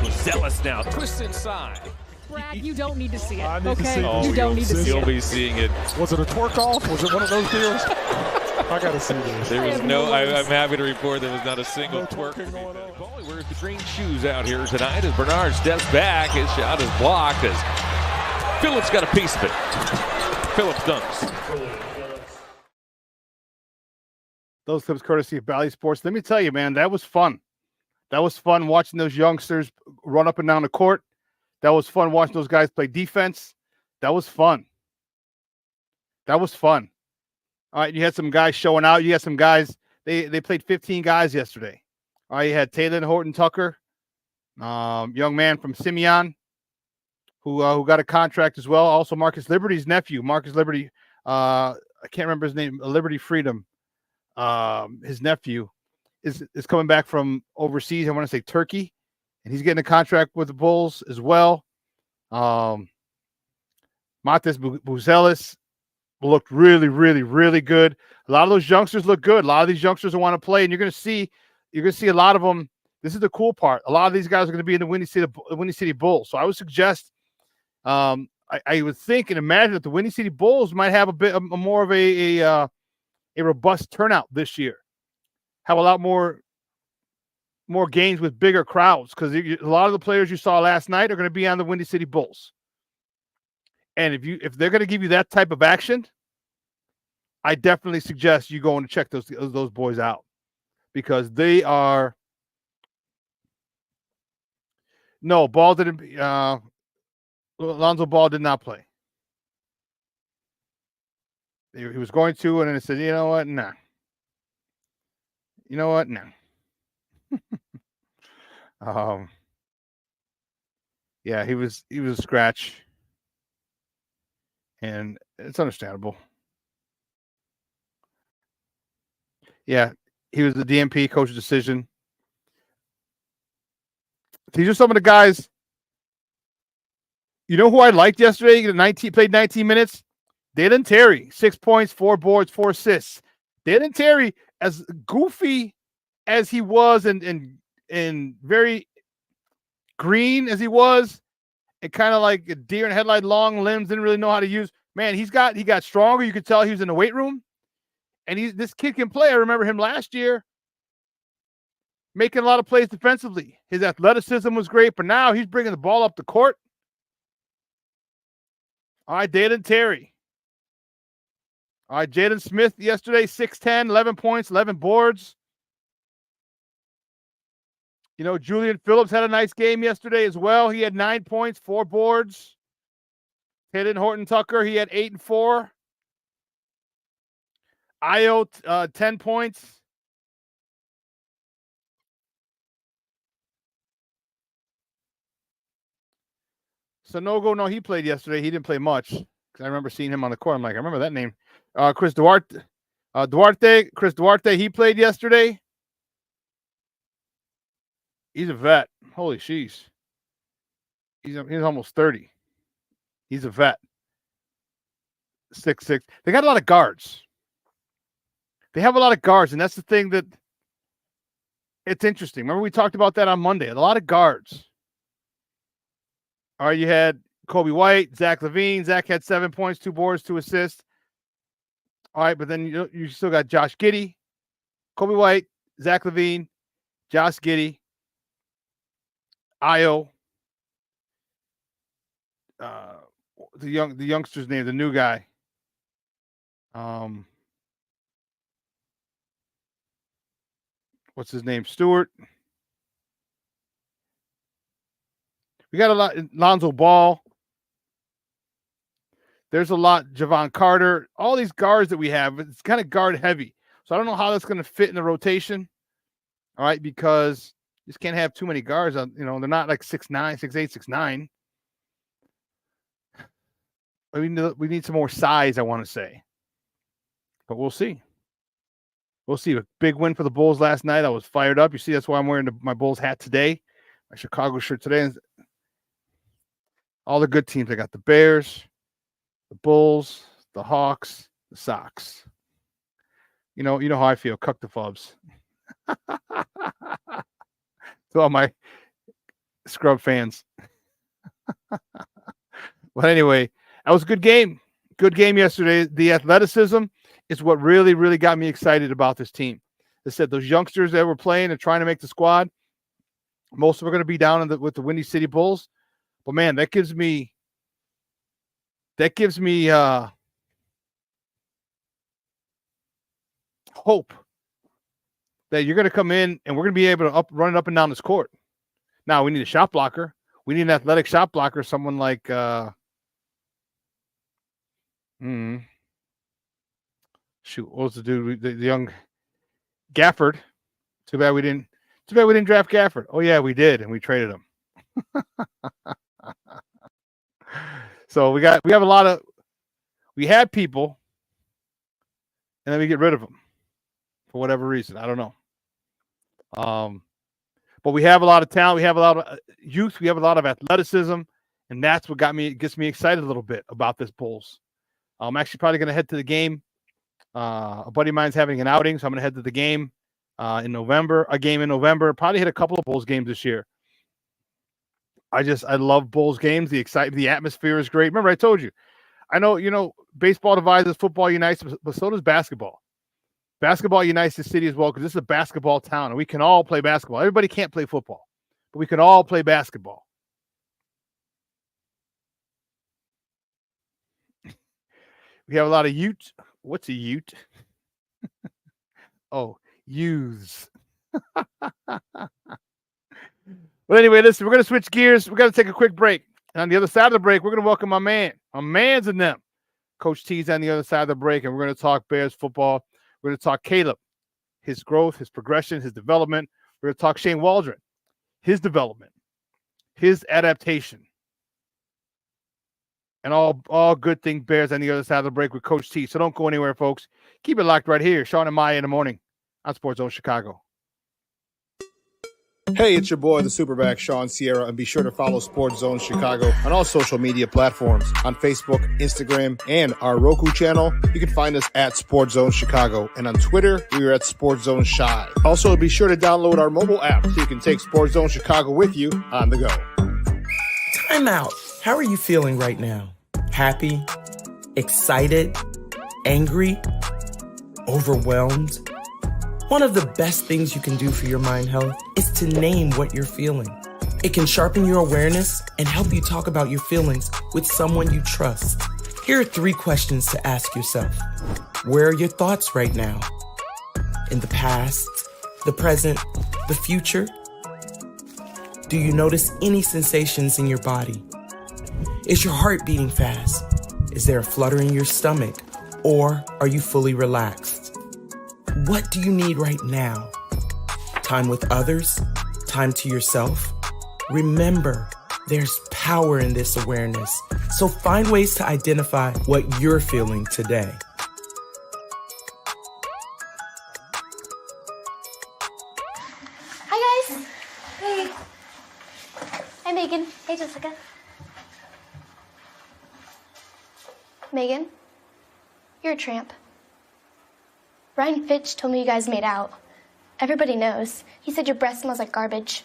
He's zealous now. Twist inside. Brad, you don't need to see it. I need to see it. You don't need to see it. You'll be seeing it. Was it a twerk off? Was it one of those deals? I got to see this. There was I'm happy to report there was not a single twerk. Paulie wears the green shoes out here tonight as Bernard steps back. His shot is blocked as Phillips got a piece of it. Phillips dunks. Those clips courtesy of Bally Sports. Let me tell you, man, that was fun. That was fun watching those youngsters run up and down the court. That was fun watching those guys play defense. That was fun. That was fun. All right, you had some guys showing out. You had some guys. They played 15 guys yesterday. All right, you had Taylor Horton Tucker, young man from Simeon, who got a contract as well. Also, Marcus Liberty's nephew, Marcus Liberty. I can't remember his name. Liberty Freedom. His nephew is coming back from overseas. I want to say Turkey, and he's getting a contract with the Bulls as well. Matas Buzelis looked really, really, really good. A lot of those youngsters look good. A lot of these youngsters want to play, and you're going to see a lot of them. This is the cool part. A lot of these guys are going to be in the Windy City Bulls. So I would suggest, I would think and imagine that the Windy City Bulls might have a bit more of a robust turnout this year. Have a lot more games with bigger crowds, because a lot of the players you saw last night are going to be on the Windy City Bulls. And if they're going to give you that type of action, I definitely suggest you go and check those boys out, because they are. No, Ball didn't. Alonzo Ball did not play. He was going to, and then he said, "You know what? Nah. You know what? Nah." Yeah, he was a scratch, and it's understandable. Yeah, he was the DMP coach's decision. These are some of the guys. You know who I liked yesterday? Played 19 minutes. Dalen Terry, 6 points, 4 boards, 4 assists. Dalen Terry, as goofy as he was and very green as he was, and kind of like a deer in headlight, long limbs, didn't really know how to use. Man, he got stronger. You could tell he was in the weight room. And this kid can play. I remember him last year making a lot of plays defensively. His athleticism was great, but now he's bringing the ball up the court. All right, Dalen Terry. All right, Jaden Smith yesterday, 6'10", 11 points, 11 boards. You know, Julian Phillips had a nice game yesterday as well. He had 9 points, 4 boards. Hayden Horton Tucker, he had 8 and 4. Io, 10 points. Sanogo, no, he played yesterday. He didn't play much because I remember seeing him on the court. I'm like, I remember that name. Chris Duarte, he played yesterday. He's a vet. Holy sheesh. He's almost 30. He's a vet. 6'6". They got a lot of guards. They have a lot of guards, and that's the thing that it's interesting. Remember we talked about that on Monday. A lot of guards. All right, you had Kobe White, Zach LaVine. Zach had 7 points, 2 boards, 2 assists. All right, but then you still got Josh Giddey, Kobe White, Zach LaVine, Josh Giddey, Io, the youngster's name, the new guy. What's his name? Stewart. We got a lot. Lonzo Ball. There's a lot. Javon Carter. All these guards that we have, it's kind of guard heavy. So I don't know how that's going to fit in the rotation. All right, because you just can't have too many guards. They're not like 6'9", 6'8", 6'9". We need some more size, I want to say. But we'll see. We'll see. A big win for the Bulls last night. I was fired up. You see, that's why I'm wearing my Bulls hat today. My Chicago shirt today. All the good teams. I got the Bears, the Bulls, the Hawks, the Sox. You know how I feel. Cuck the Fubs. To all my scrub fans. But anyway, that was a good game. Good game yesterday. The athleticism is what really, really got me excited about this team. They said those youngsters that were playing and trying to make the squad, most of them are going to be down with the Windy City Bulls. But man, that gives me hope that you're going to come in and we're going to be able to run it up and down this court. Now we need a shot blocker. We need an athletic shot blocker. Someone like what was the dude? The young Gafford. Too bad we didn't draft Gafford. Oh yeah, we did, and we traded him. So we had people, and then we get rid of them for whatever reason. I don't know. But we have a lot of talent. We have a lot of youth. We have a lot of athleticism, and that's what gets me excited a little bit about this Bulls. I'm actually probably going to head to the game. A buddy of mine's having an outing, so I'm going to head to the game in November. A game in November. Probably hit a couple of Bulls games this year. I love Bulls games. The atmosphere is great. Remember, I told you. I know, baseball divides us, football unites, but so does basketball. Basketball unites the city as well because this is a basketball town, and we can all play basketball. Everybody can't play football, but we can all play basketball. We have a lot of ute. What's a ute? Oh, youths. But anyway, listen, we're going to switch gears. We're going to take a quick break. And on the other side of the break, we're going to welcome my man. My man's in them. Coach T's on the other side of the break, and we're going to talk Bears football. We're going to talk Caleb, his growth, his progression, his development. We're going to talk Shane Waldron, his development, his adaptation. And all good thing Bears on the other side of the break with Coach T. So don't go anywhere, folks. Keep it locked right here. Shawn and Maya in the morning on Sports Zone Chicago. Hey, it's your boy, the SuperBack, Shawn Sierra, and be sure to follow Sports Zone Chicago on all social media platforms, on Facebook, Instagram, and our Roku channel. You can find us at Sports Zone Chicago, and on Twitter, we are at Sports Zone Shy. Also, be sure to download our mobile app so you can take Sports Zone Chicago with you on the go. Time out. How are you feeling right now? Happy? Excited? Angry? Overwhelmed? One of the best things you can do for your mind health is to name what you're feeling. It can sharpen your awareness and help you talk about your feelings with someone you trust. Here are 3 questions to ask yourself. Where are your thoughts right now? In the past, the present, the future? Do you notice any sensations in your body? Is your heart beating fast? Is there a flutter in your stomach? Or are you fully relaxed? What do you need right now? Time with others? Time to yourself? Remember, there's power in this awareness. So find ways to identify what you're feeling today. Hi, guys. Hey. Hi, Megan. Hey, Jessica. Megan, you're a tramp. Ryan Fitch told me you guys made out. Everybody knows. He said your breath smells like garbage.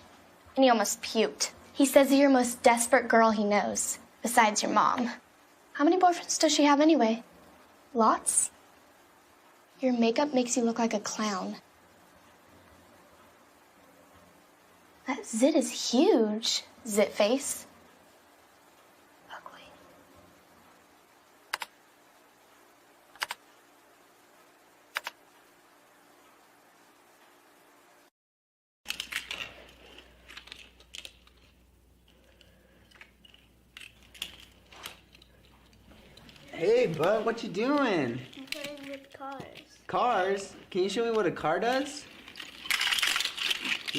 And he almost puked. He says you're the most desperate girl he knows, besides your mom. How many boyfriends does she have anyway? Lots? Your makeup makes you look like a clown. That zit is huge, zit face. Hey, bud, what you doing? I'm playing with cars. Cars? Can you show me what a car does?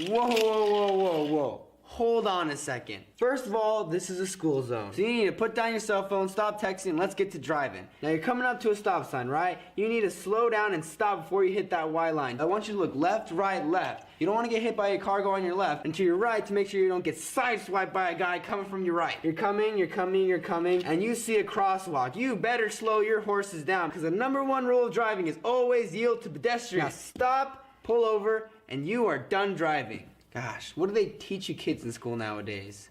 Whoa, whoa, whoa, whoa, whoa. Hold on a second. First of all, this is a school zone. So you need to put down your cell phone, stop texting, and let's get to driving. Now you're coming up to a stop sign, right? You need to slow down and stop before you hit that Y line. I want you to look left, right, left. You don't want to get hit by a car going on your left, and to your right to make sure you don't get sideswiped by a guy coming from your right. You're coming, and you see a crosswalk. You better slow your horses down, because the #1 rule of driving is always yield to pedestrians. Now stop, pull over, and you are done driving. Gosh, what do they teach you kids in school nowadays?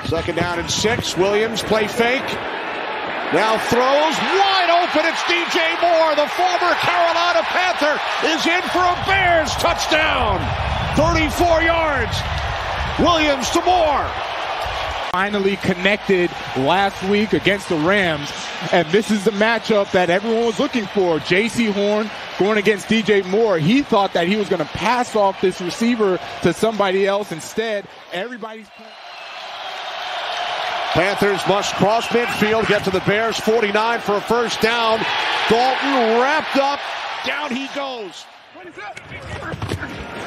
Second down and 6. Williams play fake. Now throws wide open. It's DJ Moore, the former Carolina Panther, is in for a Bears touchdown. 34 yards. Williams to Moore. Finally connected last week against the Rams, and this is the matchup that everyone was looking for. J.C. Horn going against DJ Moore. He thought that he was going to pass off this receiver to somebody else. Instead, everybody's... Panthers must cross midfield, get to the Bears 49 for a first down. Dalton wrapped up. Down he goes.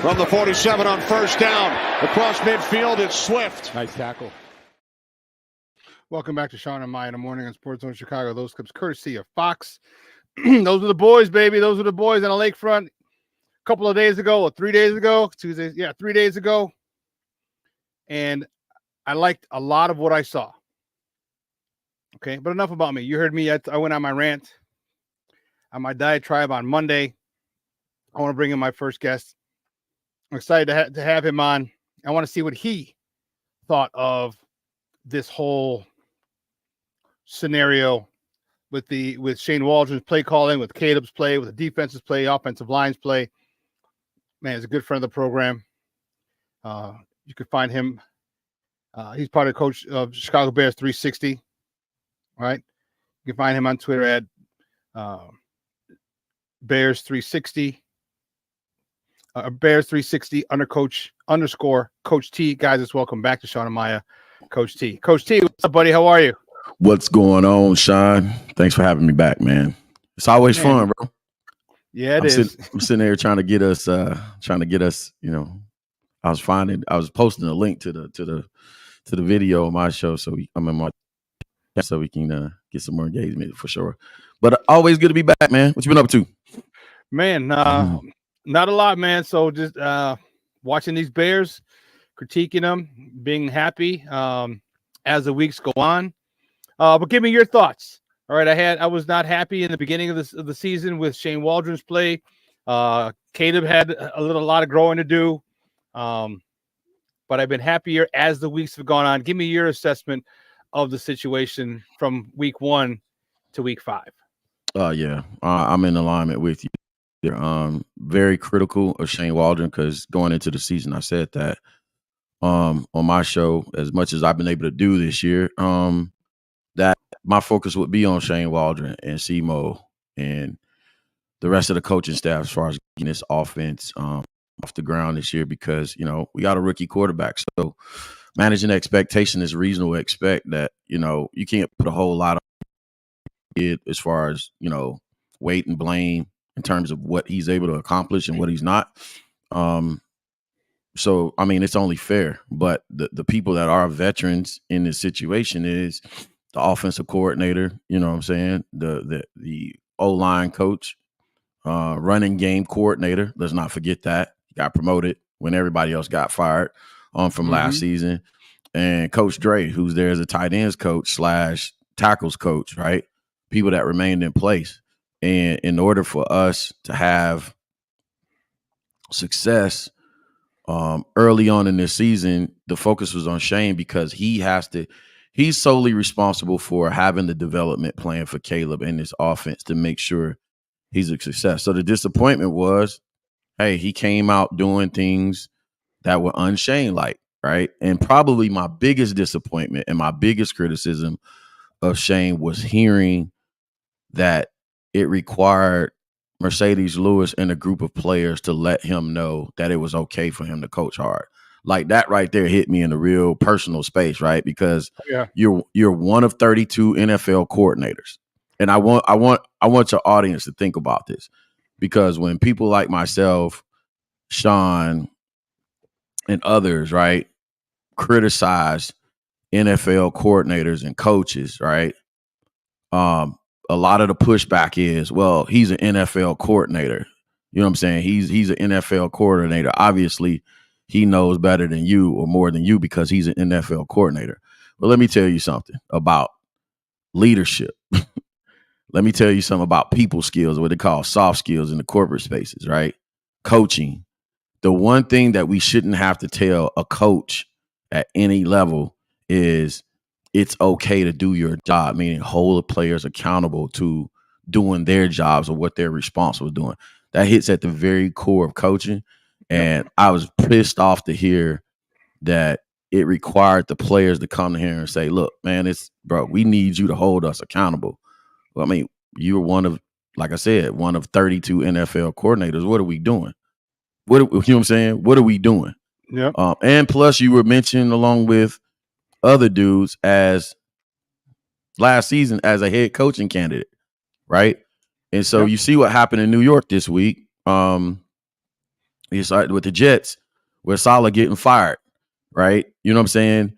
From the 47 on first down. Across midfield, it's Swift. Nice tackle. Welcome back to Shawn and Maya in the morning on Sports Zone Chicago. Those clips courtesy of Fox. Those are the boys, baby. Those are the boys on the lakefront. A couple of days ago, or 3 days ago, 3 days ago. And I liked a lot of what I saw. Okay, but enough about me. You heard me. I went on my rant on my diatribe on Monday. I want to bring in my first guest. I'm excited to have him on. I want to see what he thought of this whole scenario with Shane Waldron's play calling, with Caleb's play, with the defense's play, offensive line's play. Man, he's a good friend of the program. You can find him. He's part of coach of Chicago Bears 360. Right? You can find him on Twitter at Bears 360. Bears 360 _Coach T. Guys, it's welcome back to Shawn and Maya, Coach T. Coach T, what's up, buddy? How are you? What's going on, Shawn? Thanks for having me back, man. It's always fun, bro. Yeah, it is. I'm sitting there trying to get us, you know. I was posting a link to the video of my show, so we can get some more engagement for sure. But always good to be back, man. What you been up to? Man, not a lot, man. So just watching these Bears, critiquing them, being happy as the weeks go on. But give me your thoughts. All right, I was not happy in the beginning of the season with Shane Waldron's play. Caleb had a lot of growing to do. But I've been happier as the weeks have gone on. Give me your assessment of the situation from week 1 to week 5. Yeah, I'm in alignment with you. Very critical of Shane Waldron because going into the season, I said that on my show, as much as I've been able to do this year, that my focus would be on Shane Waldron and Simo and the rest of the coaching staff as far as getting this offense off the ground this year because, you know, we got a rookie quarterback. So managing expectation is reasonable to expect that, you know, you can't put a whole lot of it as far as, you know, weight and blame in terms of what he's able to accomplish and what he's not. So, I mean, it's only fair. But the people that are veterans in this situation is the offensive coordinator, you know what I'm saying, the O-line coach, running game coordinator. Let's not forget that. He got promoted when everybody else got fired from last season. And Coach Dre, who's there as a tight ends coach / tackles coach, right? People that remained in place. And in order for us to have success early on in this season, the focus was on Shane because he's solely responsible for having the development plan for Caleb and this offense to make sure he's a success. So the disappointment was, hey, he came out doing things that were un-Shane-like, right? And probably my biggest disappointment and my biggest criticism of Shane was hearing that it required Mercedes Lewis and a group of players to let him know that it was okay for him to coach hard. Like that right there hit me in a real personal space, right? Because you're one of 32 NFL coordinators. And I want your audience to think about this because when people like myself, Shawn, and others, right, criticize NFL coordinators and coaches, right? A lot of the pushback is, well, he's an NFL coordinator. You know what I'm saying? He's an NFL coordinator. Obviously, he knows better than you or more than you because he's an NFL coordinator. But let me tell you something about leadership. Let me tell you something about people skills, what they call soft skills in the corporate spaces, right? Coaching. The one thing that we shouldn't have to tell a coach at any level is it's okay to do your job, meaning hold the players accountable to doing their jobs or what they're responsible for doing. That hits at the very core of coaching. And I was pissed off to hear that it required the players to come here and say, look, man, we need you to hold us accountable. Well, I mean, you're like I said, one of 32 NFL coordinators. What are we doing? You know what I'm saying? What are we doing? Yeah. And plus you were mentioned along with other dudes as last season as a head coaching candidate, right? And so you see what happened in New York this week. He started with the Jets where Saleh getting fired, right? You know what I'm saying?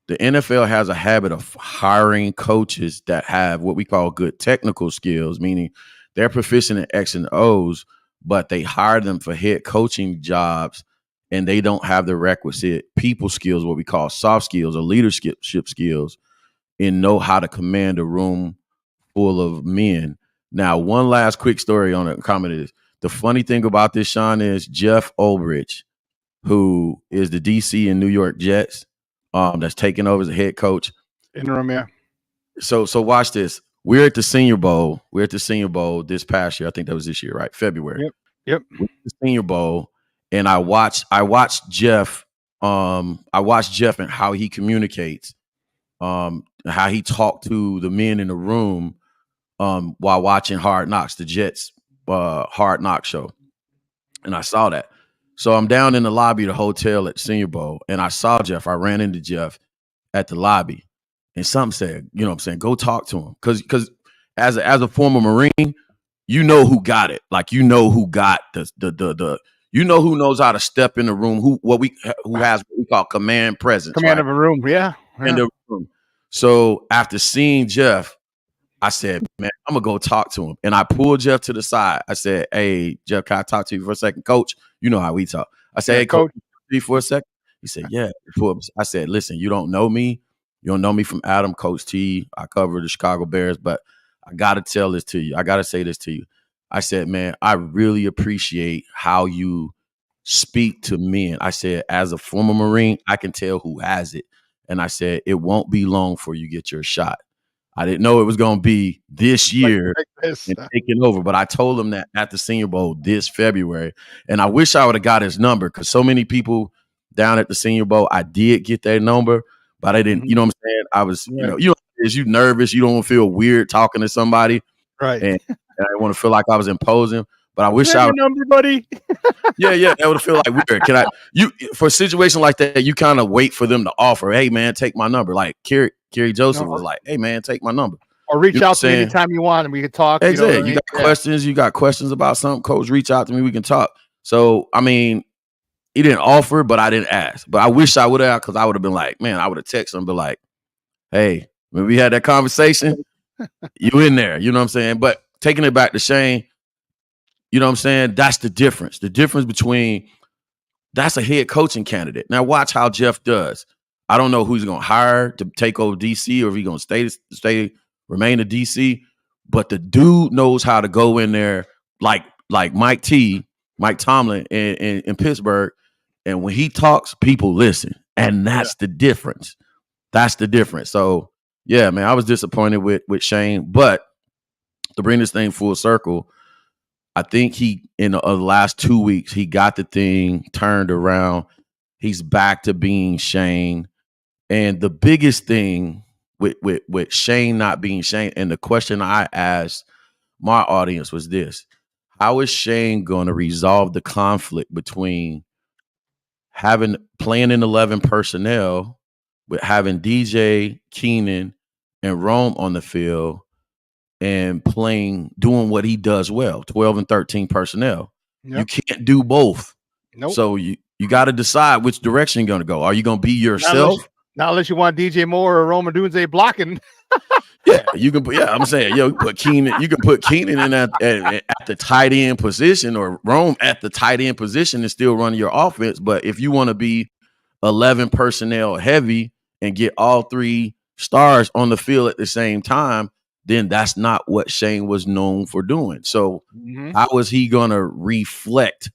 The NFL has a habit of hiring coaches that have what we call good technical skills, meaning they're proficient in X and O's, but they hire them for head coaching jobs and they don't have the requisite people skills, what we call soft skills or leadership skills, and know how to command a room full of men. Now, one last quick story on a comment is the funny thing about this, Shawn, is Jeff Ulbrich, who is the DC and New York Jets, that's taking over as a head coach. Interim, yeah. So watch this. We're at the Senior Bowl. We're at the Senior Bowl this past year. I think that was this year, right? February. Yep. We're at the Senior Bowl, and I watched Jeff. I watched Jeff and how he communicates, how he talked to the men in the room while watching Hard Knocks, the Jets Hard Knock show. And I saw that. So I'm down in the lobby of the hotel at Senior Bowl, and I saw Jeff. I ran into Jeff at the lobby, and something said, you know what I'm saying, go talk to him. Because as a former Marine, you know who got it. Like, you know who got the you know who knows how to step in the room, who has what we call command presence. Command of a room, yeah. In the room. So after seeing Jeff, I said, man, I'm going to go talk to him. And I pulled Jeff to the side. I said, hey, Jeff, can I talk to you for a second? Coach, you know how we talk. I said, hey, Coach, for a second? He said, yeah. I said, listen, you don't know me. You don't know me from Adam, Coach T. I cover the Chicago Bears, but I got to tell this to you. I got to say this to you. I said, man, I really appreciate how you speak to men. I said, as a former Marine, I can tell who has it. And I said, it won't be long before you get your shot. I didn't know it was going to be this year and taking over, but I told him that at the Senior Bowl this February. And I wish I would have got his number, because so many people down at the Senior Bowl, I did get their number, but I didn't, you know what I'm saying? I was, you nervous. You don't want to feel weird talking to somebody. Right. And I didn't want to feel like I was imposing, but I wish I would. Number, buddy. Yeah. That would feel like weird. For a situation like that, you kind of wait for them to offer, hey, man, take my number. Like Kerry Joseph was like, hey, man, take my number. Or reach out to me anytime you want and we can talk. Exactly. You got questions about something, Coach, reach out to me, we can talk. So, I mean, he didn't offer, but I didn't ask. But I wish I would have, because I would have been like, man, I would have texted him and be like, hey, when we had that conversation, you in there, you know what I'm saying? But taking it back to Shane, you know what I'm saying? That's the difference. The difference between that's a head coaching candidate. Now watch how Jeff does. I don't know who he's going to hire to take over DC, or if he's going to remain a DC. But the dude knows how to go in there like Mike Tomlin in Pittsburgh. And when he talks, people listen. And that's the difference. That's the difference. So, yeah, man, I was disappointed with Shane. But to bring this thing full circle, I think he, in the last 2 weeks, he got the thing turned around. He's back to being Shane. And the biggest thing with Shane not being Shane, and the question I asked my audience was this: how is Shane going to resolve the conflict between playing in 11 personnel with having DJ, Keenan, and Rome on the field, and doing what he does well, 12 and 13 personnel? Yep. You can't do both. Nope. So you got to decide which direction you're going to go. Are you going to be yourself? Not unless you want DJ Moore or Rome Odunze blocking. Yeah, you can put. Yeah, I'm saying, you can put Keenan in at the tight end position, or Rome at the tight end position, and still run your offense. But if you want to be 11 personnel heavy and get all three stars on the field at the same time, then that's not what Shane was known for doing. So how is he going to reflect?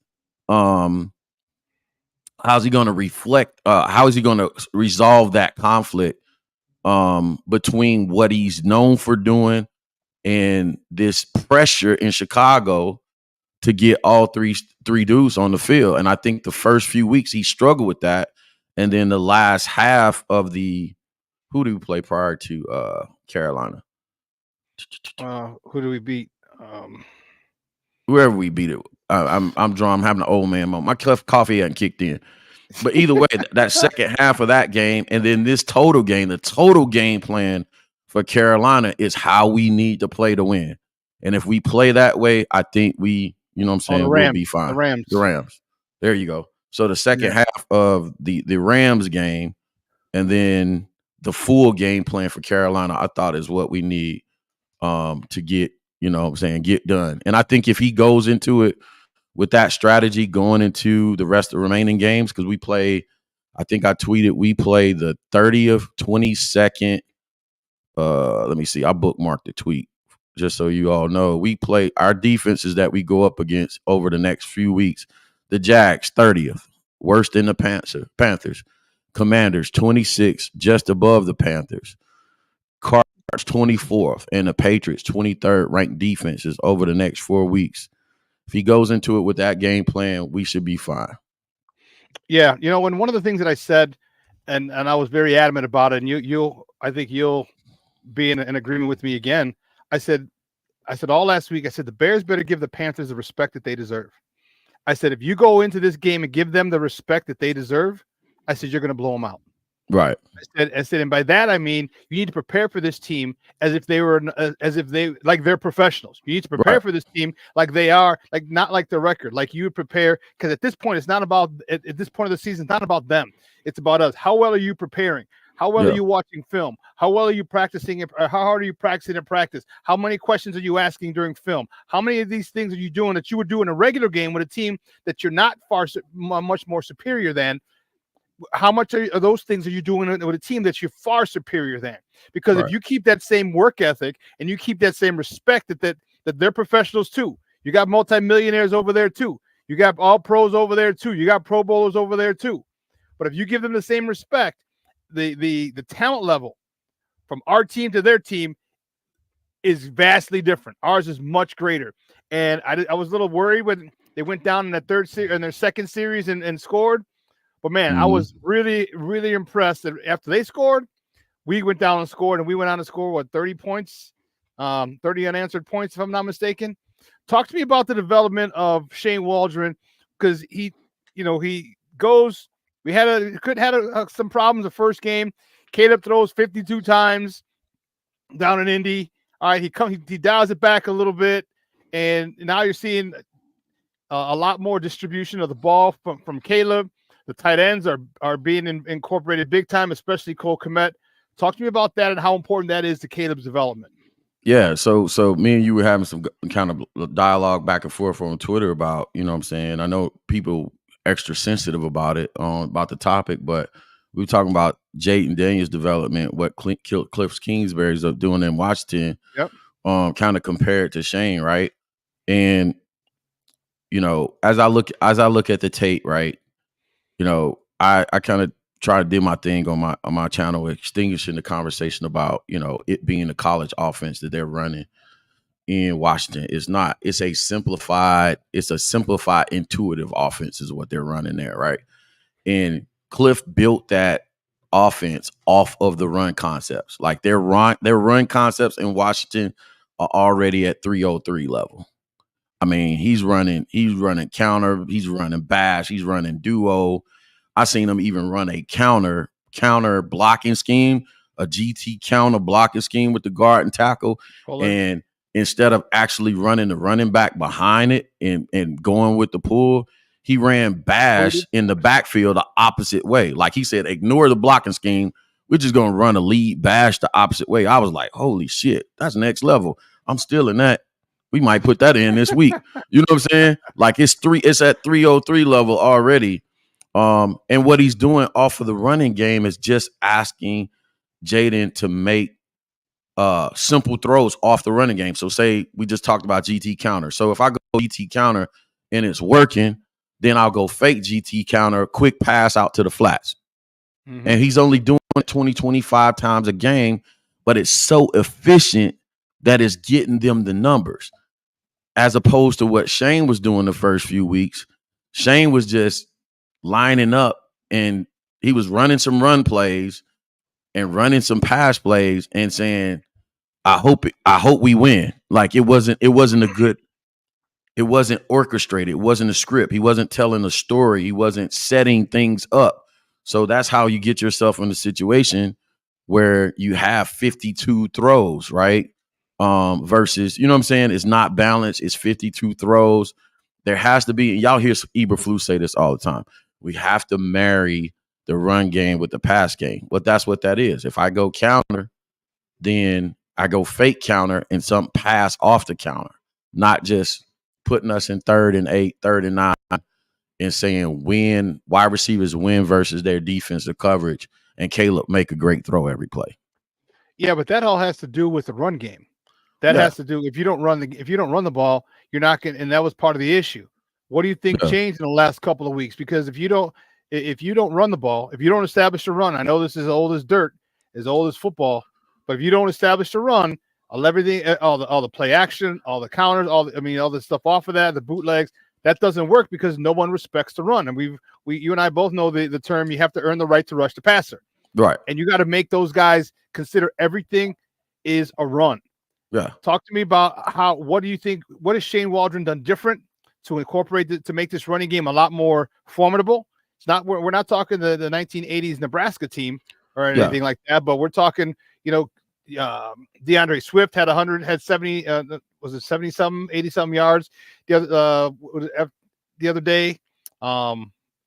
How's he going to reflect? How is he going to resolve that conflict between what he's known for doing and this pressure in Chicago to get all three dudes on the field? And I think the first few weeks he struggled with that. And then the last half of who do we play prior to Carolina? Who do we beat? Whoever we beat it. I'm drawn. I'm having an old man moment. My coffee hadn't kicked in. But either way, that second half of that game, and then this total game, the total game plan for Carolina is how we need to play to win. And if we play that way, I think we, you know what I'm saying, we'll be fine. The Rams. There you go. So the second half of the Rams game, and then the full game plan for Carolina, I thought is what we need to get, you know what I'm saying, get done. And I think if he goes into it with that strategy going into the rest of the remaining games, because we play, I think I tweeted, we play the 30th, 22nd. Let me see. I bookmarked the tweet just so you all know. We play our defenses that we go up against over the next few weeks. The Jags, 30th, worse than the Panthers. Commanders, 26th, just above the Panthers. Cardinals, 24th, and the Patriots, 23rd ranked defenses over the next 4 weeks. If he goes into it with that game plan, we should be fine. Yeah, and one of the things that I said, and I was very adamant about it, and I think you'll be in agreement with me again. I said all last week, I said the Bears better give the Panthers the respect that they deserve. I said, if you go into this game and give them the respect that they deserve, I said, you're going to blow them out. Right. I said, and by that I mean you need to prepare for this team as if they like they're professionals. You need to prepare for this team like they are, like not like the record, like you would prepare. Because at this point, it's not about at this point of the season, it's not about them. It's about us. How well are you preparing? How well are you watching film? How well are you practicing? How hard are you practicing in practice? How many questions are you asking during film? How many of these things are you doing that you would do in a regular game with a team that you're not much more superior than? How much are those things are you doing with a team that you're far superior than? Because if you keep that same work ethic and you keep that same respect that they're professionals too, you got multimillionaires over there too, you got all pros over there too, you got Pro Bowlers over there too. But if you give them the same respect, the talent level from our team to their team is vastly different. Ours is much greater. And I was a little worried when they went down in that their second series and scored. But man, I was really, really impressed that after they scored, we went down and scored, and we went on to score 30 points, 30 unanswered points, if I'm not mistaken. Talk to me about the development of Shane Waldron, because he goes. We had some problems the first game. Caleb throws 52 times down in Indy. All right, he dials it back a little bit, and now you're seeing a lot more distribution of the ball from Caleb. The tight ends are being incorporated big time, especially Cole Kmet. Talk to me about that and how important that is to Caleb's development. Yeah, so me and you were having some kind of dialogue back and forth on Twitter about, you know what I'm saying? I know people extra sensitive about it, about the topic, but we were talking about Jaden Daniels' development, what Cliff Kingsbury's up doing in Washington, kind of compared to Shane, right? And, you know, as I look at the tape, right, you know, I kind of try to do my thing on my channel, extinguishing the conversation about, you know, it being a college offense that they're running in Washington. It's not. It's a simplified, intuitive offense is what they're running there, right? And Cliff built that offense off of the run concepts. Like their run concepts in Washington are already at 303 level. I mean, he's running counter, he's running bash, he's running duo. I seen him even run a counter blocking scheme, a GT counter blocking scheme with the guard and tackle. And instead of actually running the running back behind it and going with the pull, he ran bash in the backfield the opposite way. Like he said, ignore the blocking scheme. We're just going to run a lead bash the opposite way. I was like, holy shit, that's next level. I'm still in that. We might put that in this week. You know what I'm saying? Like it's at 303 level already. And what he's doing off of the running game is just asking Jaden to make simple throws off the running game. So say we just talked about GT counter. So if I go GT counter and it's working, then I'll go fake GT counter, quick pass out to the flats. Mm-hmm. And he's only doing it 20, 25 times a game, but it's so efficient that it's getting them the numbers. As opposed to what Shane was doing the first few weeks. Shane was just lining up and he was running some run plays and running some pass plays and saying, I hope we win. Like it wasn't orchestrated. It wasn't a script. He wasn't telling a story. He wasn't setting things up. So that's how you get yourself in a situation where you have 52 throws, right? Versus, you know what I'm saying? It's not balanced. It's 52 throws. There has to be, and y'all hear Eberflus say this all the time. We have to marry the run game with the pass game. But that's what that is. If I go counter, then I go fake counter and some pass off the counter, not just putting us in 3rd and 8, 3rd and 9 and saying wide receivers win versus their defensive coverage and Caleb make a great throw every play. Yeah, but that all has to do with the run game. That has to do if you don't run the ball, you're not going. And that was part of the issue. What do you think changed in the last couple of weeks? Because if you don't run the ball, if you don't establish a run, I know this is old as dirt, as old as football, but if you don't establish a run, all the play action, all the counters, all the stuff off of that, the bootlegs, that doesn't work because no one respects the run. And you and I both know the term. You have to earn the right to rush the passer, right? And you got to make those guys consider everything is a run. Yeah. Talk to me about what do you think? What has Shane Waldron done different to incorporate to make this running game a lot more formidable. It's not we're not talking the 1980s Nebraska team or anything like that, but we're talking, DeAndre Swift had 70, was it 70 something, 80 something yards the other day.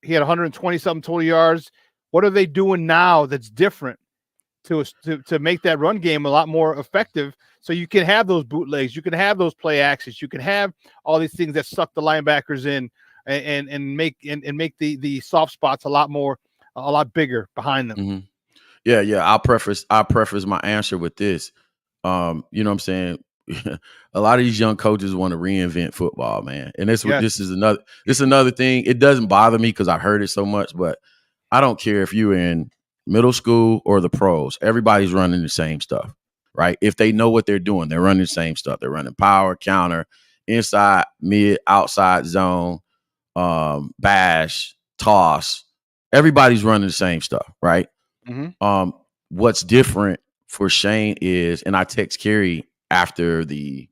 He had 120 something total yards. What are they doing now that's different to make that run game a lot more effective? So you can have those bootlegs, you can have those play actions, you can have all these things that suck the linebackers in and make the soft spots a lot bigger behind them. Mm-hmm. Yeah. I'll preface my answer with this. You know what I'm saying? A lot of these young coaches want to reinvent football, man. And this is another thing. It doesn't bother me because I heard it so much, but I don't care if you're in middle school or the pros. Everybody's running the same stuff, right? If they know what they're doing, they're running the same stuff. They're running power, counter, inside, mid, outside zone, bash, toss. Everybody's running the same stuff, right? Mm-hmm. What's different for Shane is, and I text Kerry after the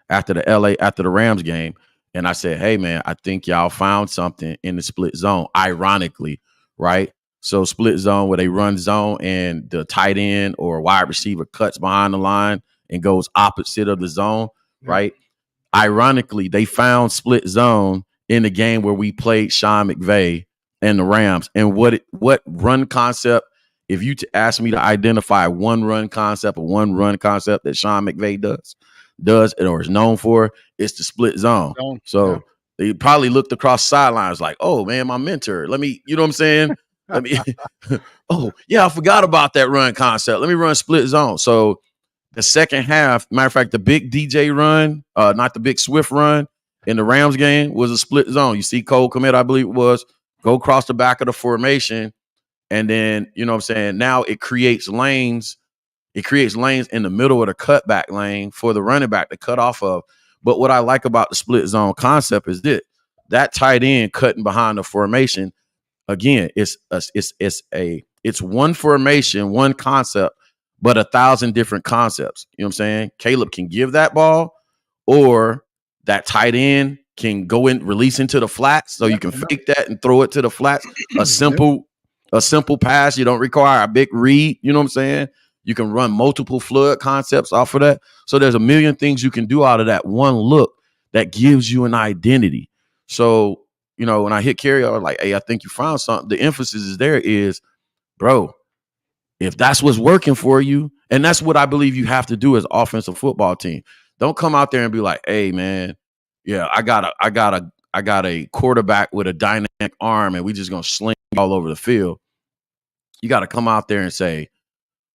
Rams game, and I said, hey man, I think y'all found something in the split zone, ironically, right? So split zone where they run zone and the tight end or wide receiver cuts behind the line and goes opposite of the zone, right? Ironically, they found split zone in the game where we played Sean McVay and the Rams. And what run concept, if you ask me to identify one run concept that Sean McVay does or is known for, it's the split zone. So they probably looked across sidelines like, oh man, my mentor, let me, you know what I'm saying? Let me, oh yeah, I forgot about that run concept. Let me run split zone. So the second half, matter of fact, the big DJ run, not the big Swift run in the Rams game was a split zone. You see Cole Kmet, I believe it was, go across the back of the formation. And then, you know what I'm saying? Now it creates lanes. It creates lanes in the middle of the cutback lane for the running back to cut off of. But what I like about the split zone concept is that tight end cutting behind the formation. Again, it's one formation, one concept, but 1,000 different concepts. You know what I'm saying? Caleb can give that ball, or that tight end can go in, release into the flats, so you can fake that and throw it to the flats. A simple pass. You don't require a big read. You know what I'm saying? You can run multiple flood concepts off of that. So there's a million things you can do out of that one look that gives you an identity. So, you know, when I hit Kerry, I was like, hey, I think you found something. The emphasis is there is, bro, if that's what's working for you, and that's what I believe you have to do as offensive football team. Don't come out there and be like, hey, man, yeah, I got a quarterback with a dynamic arm and we just going to sling all over the field. You got to come out there and say,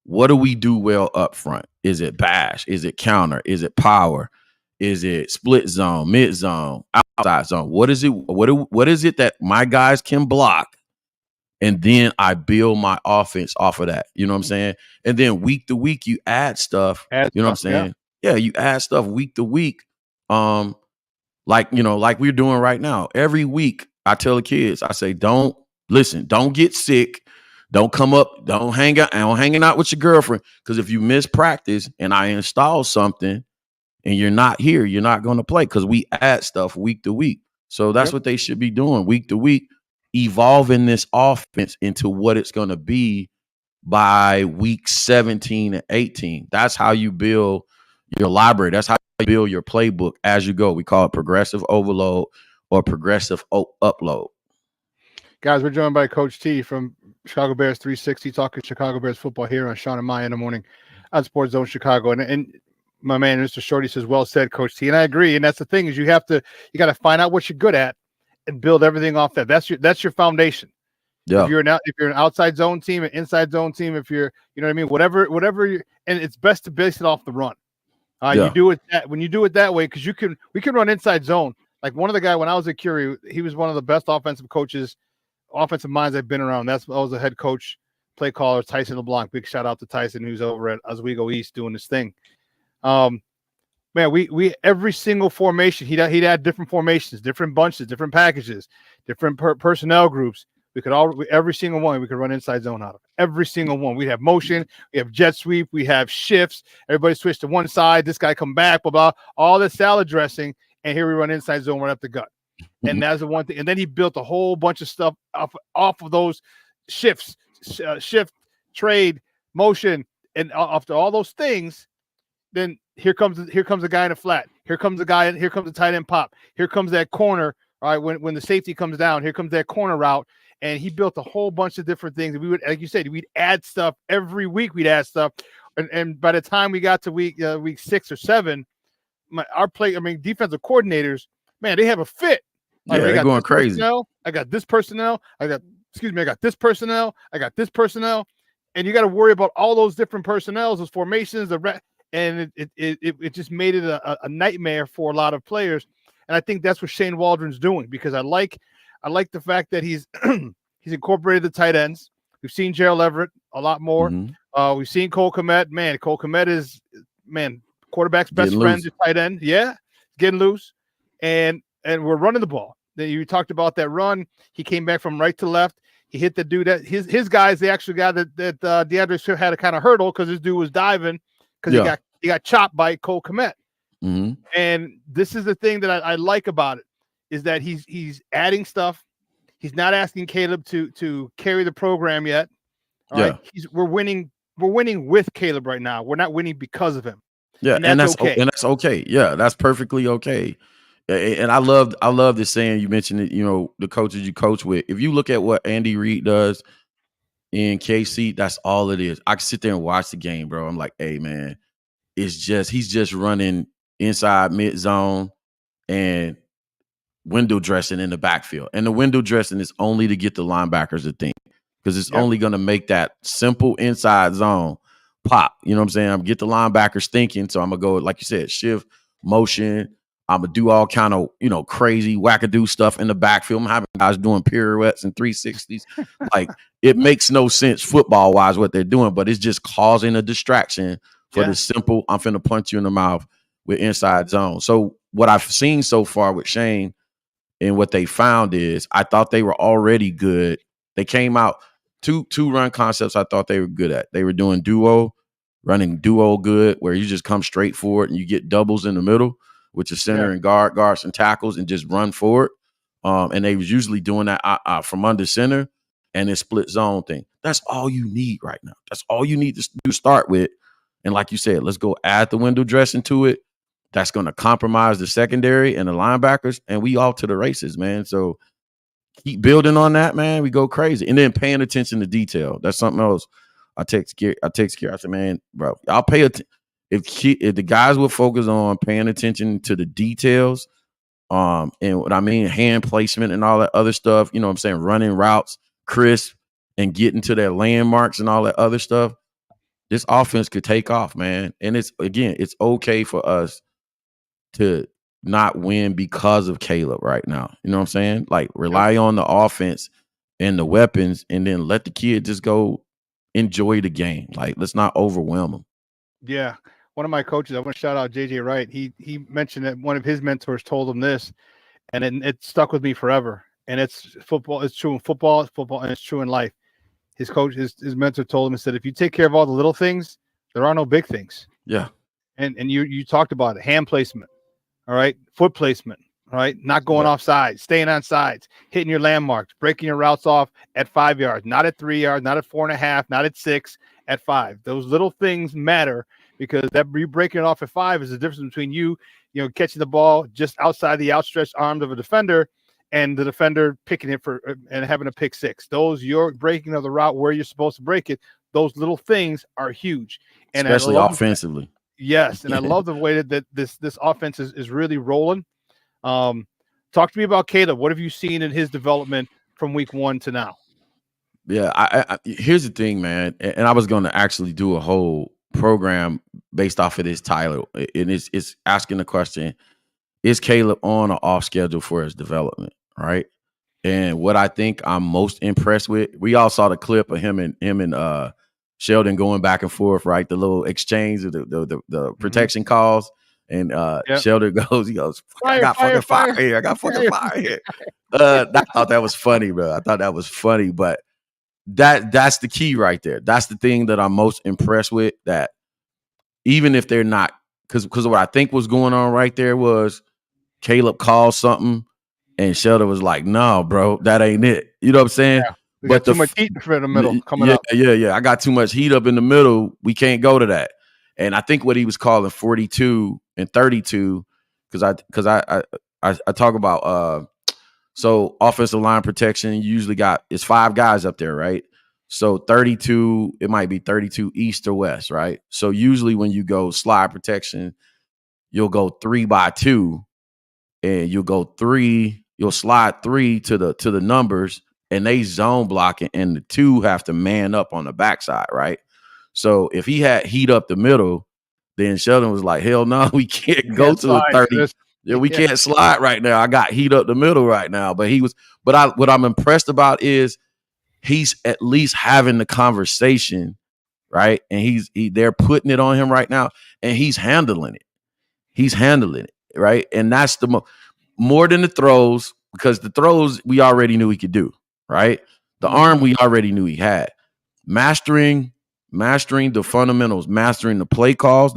what do we do well up front? Is it bash? Is it counter? Is it power? Is it split zone, mid zone, outside zone? What is it? What is it that my guys can block? And then I build my offense off of that. You know what I'm saying? And then week to week, you add stuff. You know what I'm saying? Yeah, you add stuff week to week. Like we're doing right now. Every week, I tell the kids, I say, don't get sick. Don't come up, don't hang out with your girlfriend. Because if you miss practice and I install something and you're not here, you're not going to play, because we add stuff week to week. So that's what they should be doing week to week, evolving this offense into what it's going to be by week 17 and 18. That's how you build your library. That's how you build your playbook as you go. We call it progressive overload or progressive upload. Guys, we're joined by Coach T from Chicago Bears 360, talking Chicago Bears football here on Shawn and Maya in the morning on Sports Zone Chicago. And my man, Mr. Shorty, says, well said, Coach T. And I agree. And that's the thing, is you got to find out what you're good at and build everything off that. That's your foundation. Yeah. If you're an outside zone team, an inside zone team, if you're, you know what I mean, whatever you, and it's best to base it off the run. You do it when you do it that way, because we can run inside zone. Like one of the guys when I was at Curie, he was one of the best offensive minds I've been around. I was the head coach, play caller, Tyson LeBlanc. Big shout out to Tyson, who's over at Oswego East doing this thing. Man, we every single formation, he'd add different formations, different bunches, different packages, different personnel groups. Every single one we could run inside zone out of. Every single one. We have motion, we have jet sweep, we have shifts. Everybody switch to one side. This guy come back, blah blah. All this salad dressing, and here we run inside zone right up the gut. And that's the one thing. And then he built a whole bunch of stuff off of those shifts, shift, trade, motion, and after all those things, then here comes a guy in a flat. Here comes a guy. Here comes a tight end pop. Here comes that corner. All right, when the safety comes down, here comes that corner route. And he built a whole bunch of different things. We would, like you said, we'd add stuff every week. We'd add stuff, and by the time we got to week 6 or 7, defensive coordinators, man, they have a fit. Yeah, they're going crazy. Personnel. I got this personnel. I got this personnel. I got this personnel. And you got to worry about all those different personnels, those formations, and it just made it a nightmare for a lot of players. And I think that's what Shane Waldron's doing, because I like the fact that he's he's incorporated the tight ends. We've seen Gerald Everett a lot more. Mm-hmm. We've seen Cole Kmet. Man, Cole Kmet is quarterback's best friend, the tight end. Yeah, getting loose, and we're running the ball. You talked about that run. He came back from right to left. He hit the dude that his guys. The actual guy that DeAndre Swift had to kind of hurdle because this dude was diving because he got chopped by Cole Kmet. Mm-hmm. And this is the thing that I like about it, is that he's adding stuff. He's not asking Caleb to carry the program yet. All right? We're winning with Caleb right now. We're not winning because of him. Yeah, and that's okay. And that's okay. Yeah, that's perfectly okay. And I love this saying you mentioned it, the coaches you coach with. If you look at what Andy Reid does in KC, that's all it is. I can sit there and watch the game, bro. I'm like, hey man, he's just running inside mid zone and window dressing in the backfield. And the window dressing is only to get the linebackers to think, because it's only going to make that simple inside zone pop. You know what I'm saying? I'm get the linebackers thinking. So I'm going to go, like you said, shift, motion. I'm going to do all kind of, crazy wackadoo stuff in the backfield. I'm having guys doing pirouettes and 360s. Like, it makes no sense football-wise what they're doing, but it's just causing a distraction for the simple, I'm finna punch you in the mouth with inside zone. So what I've seen so far with Shane and what they found is, I thought they were already good. They came out, two run concepts I thought they were good at. They were doing running duo good, where you just come straight forward and you get doubles in the middle with your center and guards and tackles and just run forward. And they was usually doing that from under center and this split zone thing. That's all you need right now. That's all you need to start with. And like you said, let's go add the window dressing to it. That's going to compromise the secondary and the linebackers, and we off to the races, man. So keep building on that, man. We go crazy. And then paying attention to detail. That's something else. I text Gary. I said, man, bro, I'll pay attention. If the guys will focus on paying attention to the details, and what I mean, hand placement and all that other stuff, you know what I'm saying, running routes, crisp, and getting to their landmarks and all that other stuff, this offense could take off, man. And it's okay for us to not win because of Caleb right now. You know what I'm saying? Like, rely on the offense and the weapons, and then let the kid just go enjoy the game. Like, let's not overwhelm them. Yeah. One of my coaches, I want to shout out JJ Wright. He mentioned that one of his mentors told him this, and it stuck with me forever. And it's football. It's true in football. It's football, and it's true in life. His coach, his mentor told him, he said, if you take care of all the little things, there are no big things. Yeah. And you talked about it. Hand placement. All right. Foot placement. All right. Not going off sides, staying on sides, hitting your landmarks, breaking your routes off at 5 yards, not at 3 yards, not at 4.5, not at 6, at 5. Those little things matter, because that you breaking it off at 5 is the difference between you catching the ball just outside the outstretched arms of a defender and the defender picking it and having a pick 6. Those, you're breaking of the route where you're supposed to break it. Those little things are huge, and especially offensively. Yes, and I love the way that this offense is really rolling. Talk to me about Caleb. What have you seen in his development from week 1 to now? Yeah, I here's the thing, man, and I was going to actually do a whole program based off of this title, and it's asking the question: is Caleb on or off schedule for his development? Right. And what I think I'm most impressed with, we all saw the clip of him and Sheldon going back and forth, right? The little exchange of the protection calls, and Sheldon goes, I got fucking fire here. I got fucking fire here. I thought that was funny, bro. I thought that was funny, but that's the key right there. That's the thing that I'm most impressed with, that even if they're not, because what I think was going on right there was Caleb called something, and Sheldon was like, "No, bro, that ain't it." You know what I'm saying? Yeah. We got too much heat in the middle coming up. Yeah. I got too much heat up in the middle. We can't go to that. And I think what he was calling 42 and 32, because I talk about so offensive line protection. You usually it's 5 guys up there, right? So 32, it might be 32 east or west, right? So usually when you go slide protection, you'll go 3 by 2, and you'll slide 3 to the numbers, and they zone blocking, and the 2 have to man up on the backside, right? So if he had heat up the middle, then Sheldon was like, hell no, we can't go to the 30. Yeah, we can't slide right now. I got heat up the middle right now. But what I'm impressed about is he's at least having the conversation, right? And they're putting it on him right now, and he's handling it. He's handling it, right? And that's more than the throws, because the throws we already knew he could do, right? The arm we already knew he had. Mastering the fundamentals, mastering the play calls,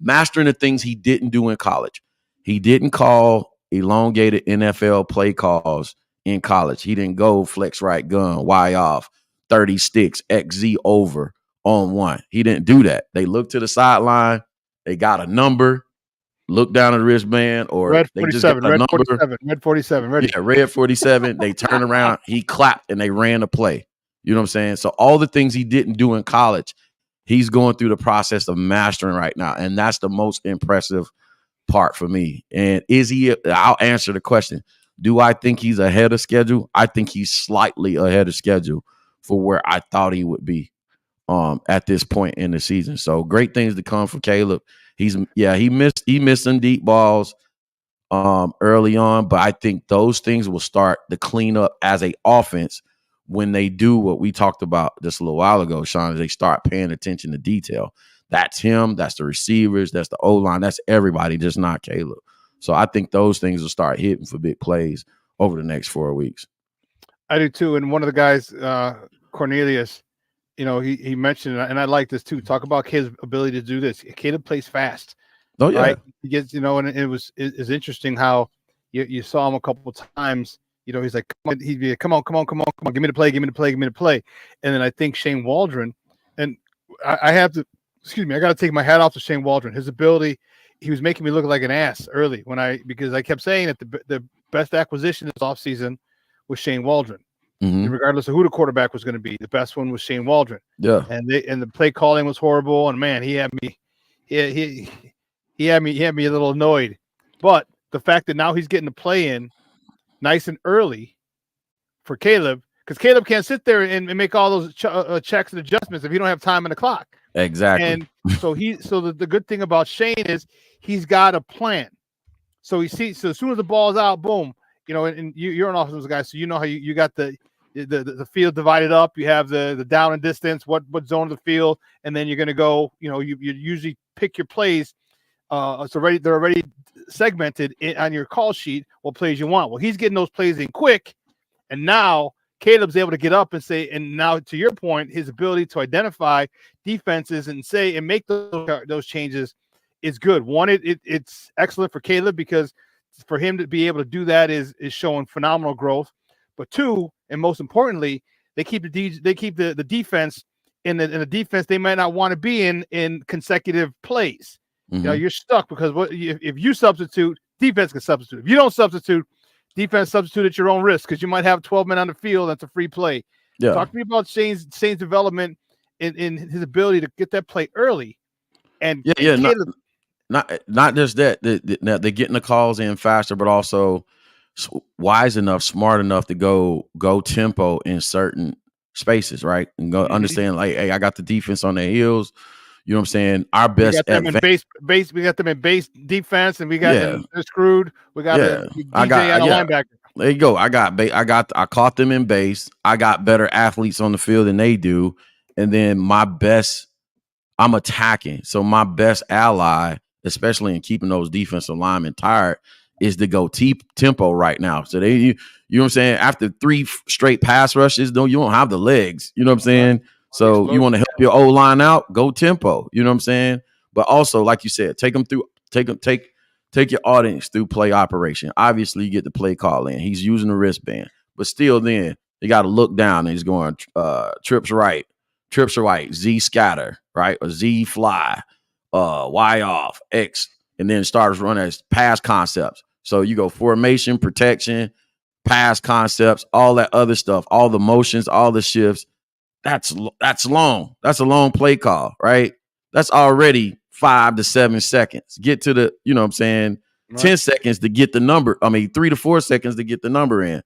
mastering the things he didn't do in college. He didn't call elongated NFL play calls in college. He didn't go flex right gun, Y off, 30 sticks, XZ over on 1. He didn't do that. They looked to the sideline. They got a number. Look down at the wristband, or red they 47, just got a red number. 47, red 47, ready. Yeah, red 47. They turned around, he clapped, and they ran the play. You know what I'm saying? So all the things he didn't do in college, he's going through the process of mastering right now, and that's the most impressive part for me. And I'll answer the question. Do I think he's ahead of schedule? I think he's slightly ahead of schedule for where I thought he would be at this point in the season. So great things to come for Caleb. He missed some deep balls early on, but I think those things will start to clean up as a offense when they do what we talked about just a little while ago, Shawn, is they start paying attention to detail. That's him, that's the receivers, that's the O-line, that's everybody, just not Caleb. So I think those things will start hitting for big plays over the next 4 weeks. I do too. And one of the guys, Cornelius, he mentioned, and I like this too. Talk about his ability to do this. Caleb plays fast. Oh yeah, right? He gets, and it's interesting how you saw him a couple of times. He's like, he'd be like, come on, give me the play, and then I think Shane Waldron, and I have to, I got to take my hat off to Shane Waldron. His ability, he was making me look like an ass early because I kept saying that the best acquisition this offseason was Shane Waldron. Mm-hmm. Regardless of who the quarterback was going to be, the best one was Shane Waldron. Yeah, and the play calling was horrible, and man, he had me a little annoyed. But the fact that now he's getting the play in nice and early for Caleb, because Caleb can't sit there and make all those checks and adjustments if you don't have time on the clock. Exactly. And so the good thing about Shane is he's got a plan. So as soon as the ball's out, boom, and you're an offensive guy, so you know how you got the field divided up. You have the down and distance, what zone of the field, and then you're going to go. You usually pick your plays. They're already segmented on your call sheet what plays you want. Well, he's getting those plays in quick, and now Caleb's able to get up and say. And now, to your point, his ability to identify defenses and say and make those changes is good. One, it's excellent for Caleb because for him to be able to do that is showing phenomenal growth. But two, and most importantly, they keep the defense in the defense they might not want to be in consecutive plays. Mm-hmm. You're stuck because if you substitute, defense can substitute. If you don't substitute, defense substitute at your own risk because you might have 12 men on the field. That's a free play. Yeah. Talk to me about Shane's development in his ability to get that play early. And Caleb, not just that. They're getting the calls in faster, but also wise enough, smart enough to go tempo in certain spaces, right? And go understand like, hey, I got the defense on their heels. You know what I'm saying? Our best. We got them in base. We got them in base defense, and we got them screwed. We got DJ and a linebacker. There you go. I caught them in base. I got better athletes on the field than they do, and then I'm attacking. So my best ally, especially in keeping those defensive linemen tired, is to go tempo right now. So you know what I'm saying? After 3 straight pass rushes, you don't have the legs. You know what I'm saying? So you want to help your O-line out, go tempo. You know what I'm saying? But also, like you said, take take your audience through play operation. Obviously, you get the play call in. He's using the wristband, but still, then you got to look down and he's going trips right, Z scatter, right, or Z fly, Y off, X, and then starts running as pass concepts. So you go formation, protection, pass concepts, all that other stuff, all the motions, all the shifts. That's long. That's a long play call, right? That's already 5 to 7 seconds. Get to the, you know what I'm saying, right. 10 seconds to get the number. 3 to 4 seconds to get the number in.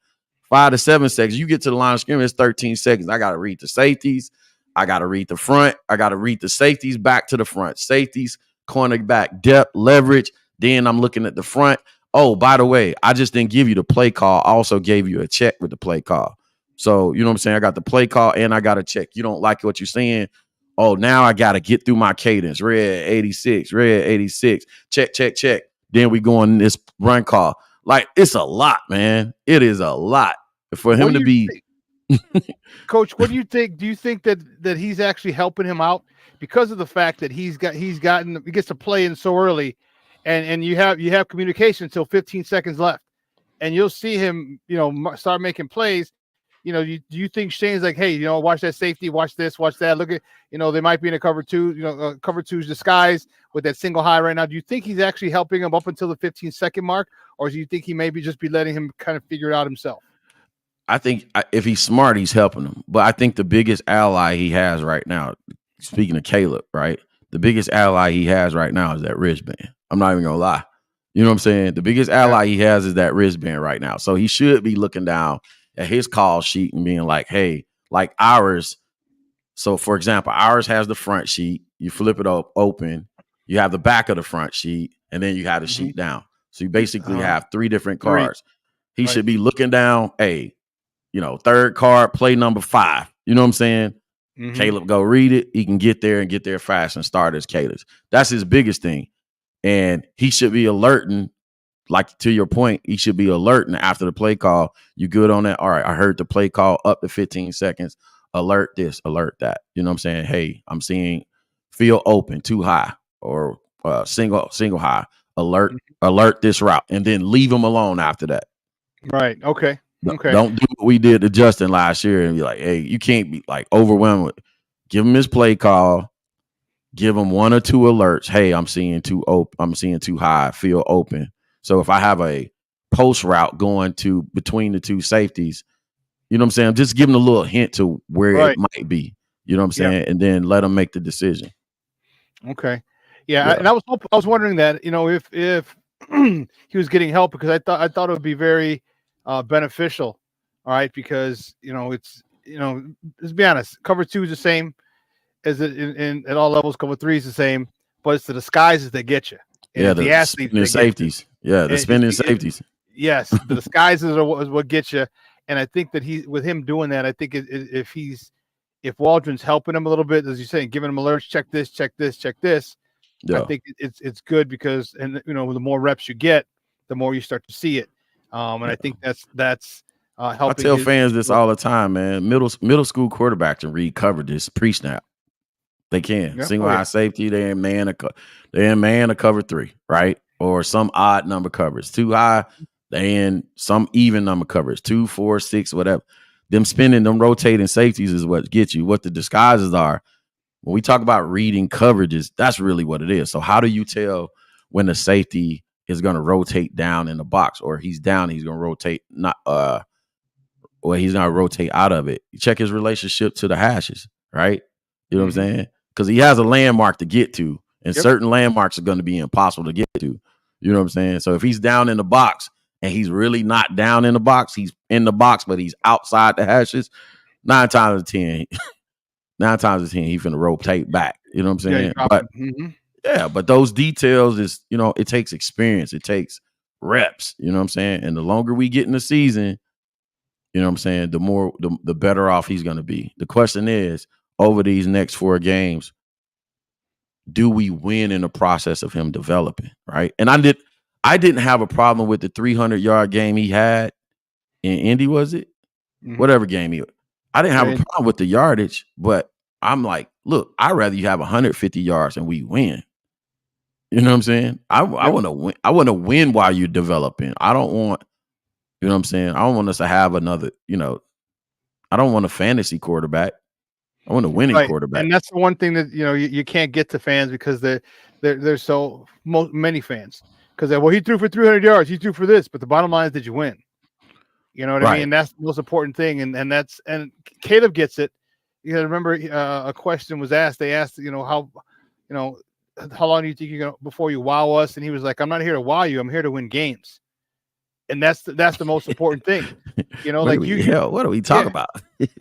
5 to 7 seconds. You get to the line of scrimmage, it's 13 seconds. I got to read the safeties. I got to read the front. I got to read the safeties back to the front. Safeties, cornerback depth, leverage. Then I'm looking at the front. Oh, by the way, I just didn't give you the play call. I also gave you a check with the play call. So, you know what I'm saying? I got the play call and I got a check. You don't like what you're saying? Oh, now I got to get through my cadence. Red 86, check. Then we go on this run call. Like, it's a lot, man. It is a lot for him to be. Coach, what do you think? Do you think that he's actually helping him out because of the fact that he gets to play in so early, and you have communication until 15 seconds left, and you'll see him, start making plays. Do you think Shane's like, hey, watch that safety, watch this, watch that. Look at, they might be in a cover two, cover two's disguise with that single high right now. Do you think he's actually helping him up until the 15-second mark, or do you think he maybe just be letting him kind of figure it out himself? I think if he's smart, he's helping him. But I think the biggest ally he has right now, speaking of Caleb, right? The biggest ally he has right now is that wristband. I'm not even going to lie. You know what I'm saying? The biggest ally he has is that wristband right now. So he should be looking down at his call sheet and being like, hey, like ours. So, for example, ours has the front sheet. You flip it open. You have the back of the front sheet, and then you have the sheet down. So you basically have 3 different cards. He should be looking down, hey, third card, play number 5. You know what I'm saying? Mm-hmm. Caleb, go read it. He can get there and get there fast and start his cadence. That's his biggest thing. And he should be alerting. Like, to your point, he should be alerting after the play call. You good on that? All right, I heard the play call up to 15 seconds. Alert this, alert that. You know what I'm saying? Hey, I'm seeing field open, too high, or single high. Alert this route, and then leave him alone after that. Right. Okay. Don't do what we did to Justin last year and be like, hey, you can't be like overwhelmed with. Give him his play call. Give him 1 or 2 alerts. Hey, I'm seeing too high, field open. So if I have a post route going to between the 2 safeties, you know what I'm saying? Just give them a little hint to where it might be. You know what I'm saying? Yeah. And then let them make the decision. Okay. Yeah. And I was wondering that, if he was getting help, because I thought it would be very beneficial. All right. Because, it's, let's be honest, cover 2 is the same as in at all levels. Cover 3 is the same, but it's the disguises that get you. And the athletes, the safeties. Yeah, the spinning safeties. Yes, the disguises are what gets you. And I think that with him doing that, I think if Waldron's helping him a little bit, as you say, giving him alerts, check this. Yeah. I think it's good because, and the more reps you get, the more you start to see it. And I think that's helping. I tell fans this all the time, man. Middle school quarterbacks can read coverages pre-snap. They can. Yeah. Single high safety, they're in man or cover 3, right? Or some odd number covers. Too high, they in some even number covers. 2, 4, 6, whatever. Them spinning, them rotating safeties is what gets you. What the disguises are. When we talk about reading coverages, that's really what it is. So how do you tell when the safety is going to rotate down in the box, or he's down, he's going to rotate he's going to rotate out of it? You check his relationship to the hashes, right? You know what I'm saying? Because he has a landmark to get to, and certain landmarks are going to be impossible to get to. You know what I'm saying? So if he's down in the box and he's really not down in the box, he's in the box, but he's outside the hashes, 9 times out of 10, he's finna rotate back. You know what I'm saying? But those details is, it takes experience. It takes reps. You know what I'm saying? And the longer we get in the season, you know what I'm saying, the better off he's going to be. The question is, over these next 4 games, do we win in the process of him developing, right? And I didn't have a problem with the 300-yard game he had in Indy, was it? Mm-hmm. Whatever game I didn't have a problem with the yardage, but I'm like, look, I'd rather you have 150 yards and we win. You know what I'm saying? I want to win. I want to win while you're developing. I don't want, you know what I'm saying? I don't want us to have another, I don't want a fantasy quarterback. I want a winning quarterback. And that's the one thing that you can't get to fans because there's so many fans. Because he threw for 300 yards, he threw for this, but the bottom line is, did you win? You know what I mean? And that's the most important thing. And Caleb gets it. You gotta remember, a question was asked. They asked, how long do you think you're gonna before you wow us? And he was like, I'm not here to wow you. I'm here to win games. And that's the most important thing. What are we talking about?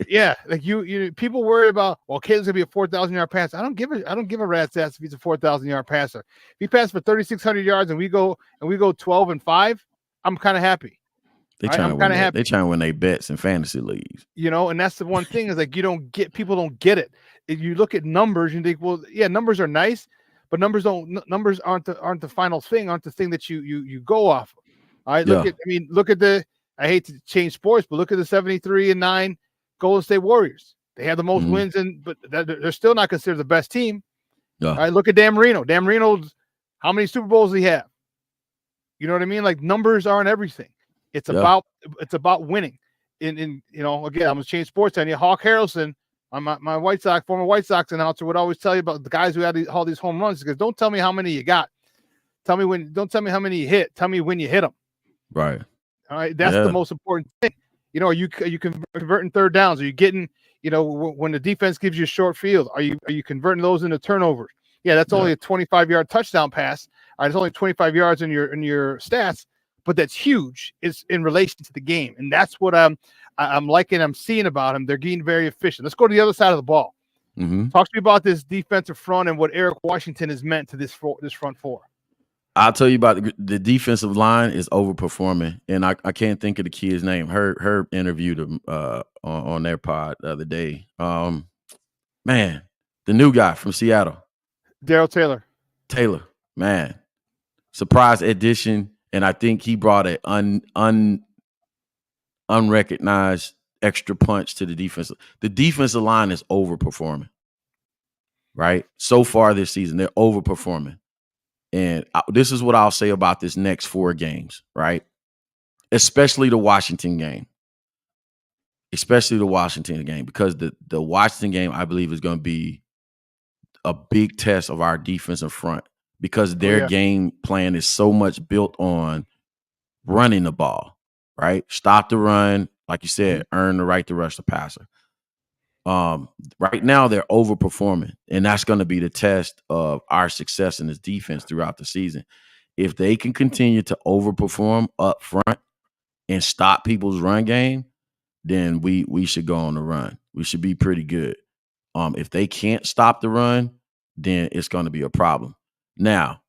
Yeah, like you people worry about, well, Caleb's gonna be a 4,000-yard passer. I don't give a rat's ass if he's a 4,000-yard passer. If he passes for 3,600 yards and we go 12-5, I'm kind of happy. They trying to win their bets in fantasy leagues. And that's the one thing is like people don't get it. If you look at numbers, you think, well, yeah, numbers are nice, but numbers aren't the final thing, aren't the thing that you go off of. All right, look at the, I hate to change sports, but look at the 73-9 Golden State Warriors. They have the most wins, but they're still not considered the best team. Yeah. All right, look at Dan Marino. Dan Marino's, how many Super Bowls does he have? You know what I mean? Like, numbers aren't everything. It's about winning. Again, I'm gonna change sports on you. Hawk Harrelson, my former White Sox announcer, would always tell you about the guys who had all these home runs. Because don't tell me how many you got. Don't tell me how many you hit. Tell me when you hit them. Right. All right. That's the most important thing. Are you converting third downs? Are you getting, when the defense gives you a short field, are you converting those into turnovers? Yeah, that's only a 25-yard touchdown pass. All right, it's only 25 yards in your stats, but that's huge. It's in relation to the game, and that's what I'm liking. I'm seeing about him. They're getting very efficient. Let's go to the other side of the ball. Mm-hmm. Talk to me about this defensive front and what Eric Washington has meant to this front four. I'll tell you about the defensive line is overperforming, and I can't think of the kid's name. Herb interviewed him on their pod the other day. Man, the new guy from Seattle, Darrell Taylor, man, surprise addition, and I think he brought an unrecognized extra punch to the defense. The defensive line is overperforming, right? So far this season, they're overperforming. And this is what I'll say about this next 4 games, right? Especially the Washington game. Because the Washington game, I believe, is going to be a big test of our defensive front because their game plan is so much built on running the ball, right? Stop the run, like you said, earn the right to rush the passer. Right now they're overperforming, and that's going to be the test of our success in this defense throughout the season. If they can continue to overperform up front and stop people's run game, then we should go on the run. We should be pretty good. If they can't stop the run, then it's going to be a problem. Now,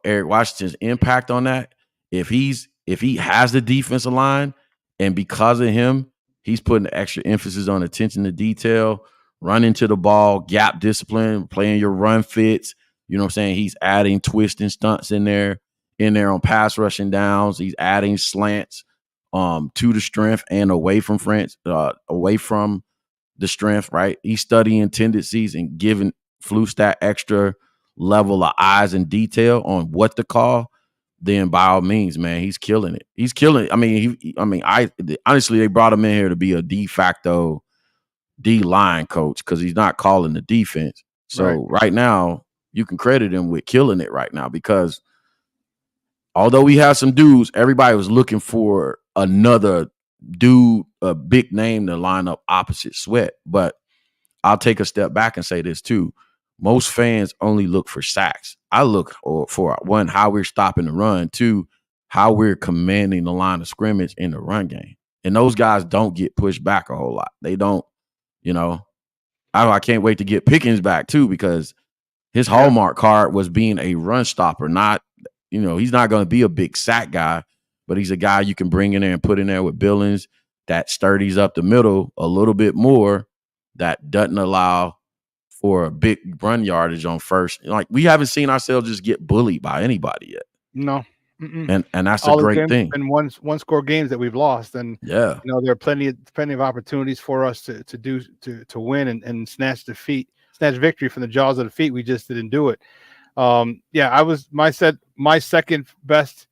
Eric Washington's impact on that, if he has the defensive line, and because of him, he's putting extra emphasis on attention to detail, running to the ball, gap discipline, playing your run fits. You know what I'm saying? He's adding twists and stunts in there on pass rushing downs. He's adding slants to the strength and away from the strength, right? He's studying tendencies and giving Flustat extra level of eyes and detail on what to call. Then by all means, man, he's killing it. He's killing it. Honestly, they brought him in here to be a de facto D-line coach because he's not calling the defense. So right now, you can credit him with killing it right now because although we have some dudes, everybody was looking for another dude, a big name to line up opposite Sweat. But I'll take a step back and say this too. Most fans only look for sacks. I look for, one, how we're stopping the run, 2, how we're commanding the line of scrimmage in the run game. And those guys don't get pushed back a whole lot. They don't, I can't wait to get Pickens back too because his hallmark card was being a run stopper, not, he's not going to be a big sack guy, but he's a guy you can bring in there and put in there with Billings that sturdies up the middle a little bit more, that doesn't allow for a big run yardage on first. Like, we haven't seen ourselves just get bullied by anybody yet. No. And that's a great thing. And one score games that we've lost. And there are plenty of opportunities for us to win and snatch victory from the jaws of defeat. We just didn't do it. Yeah, I was my second best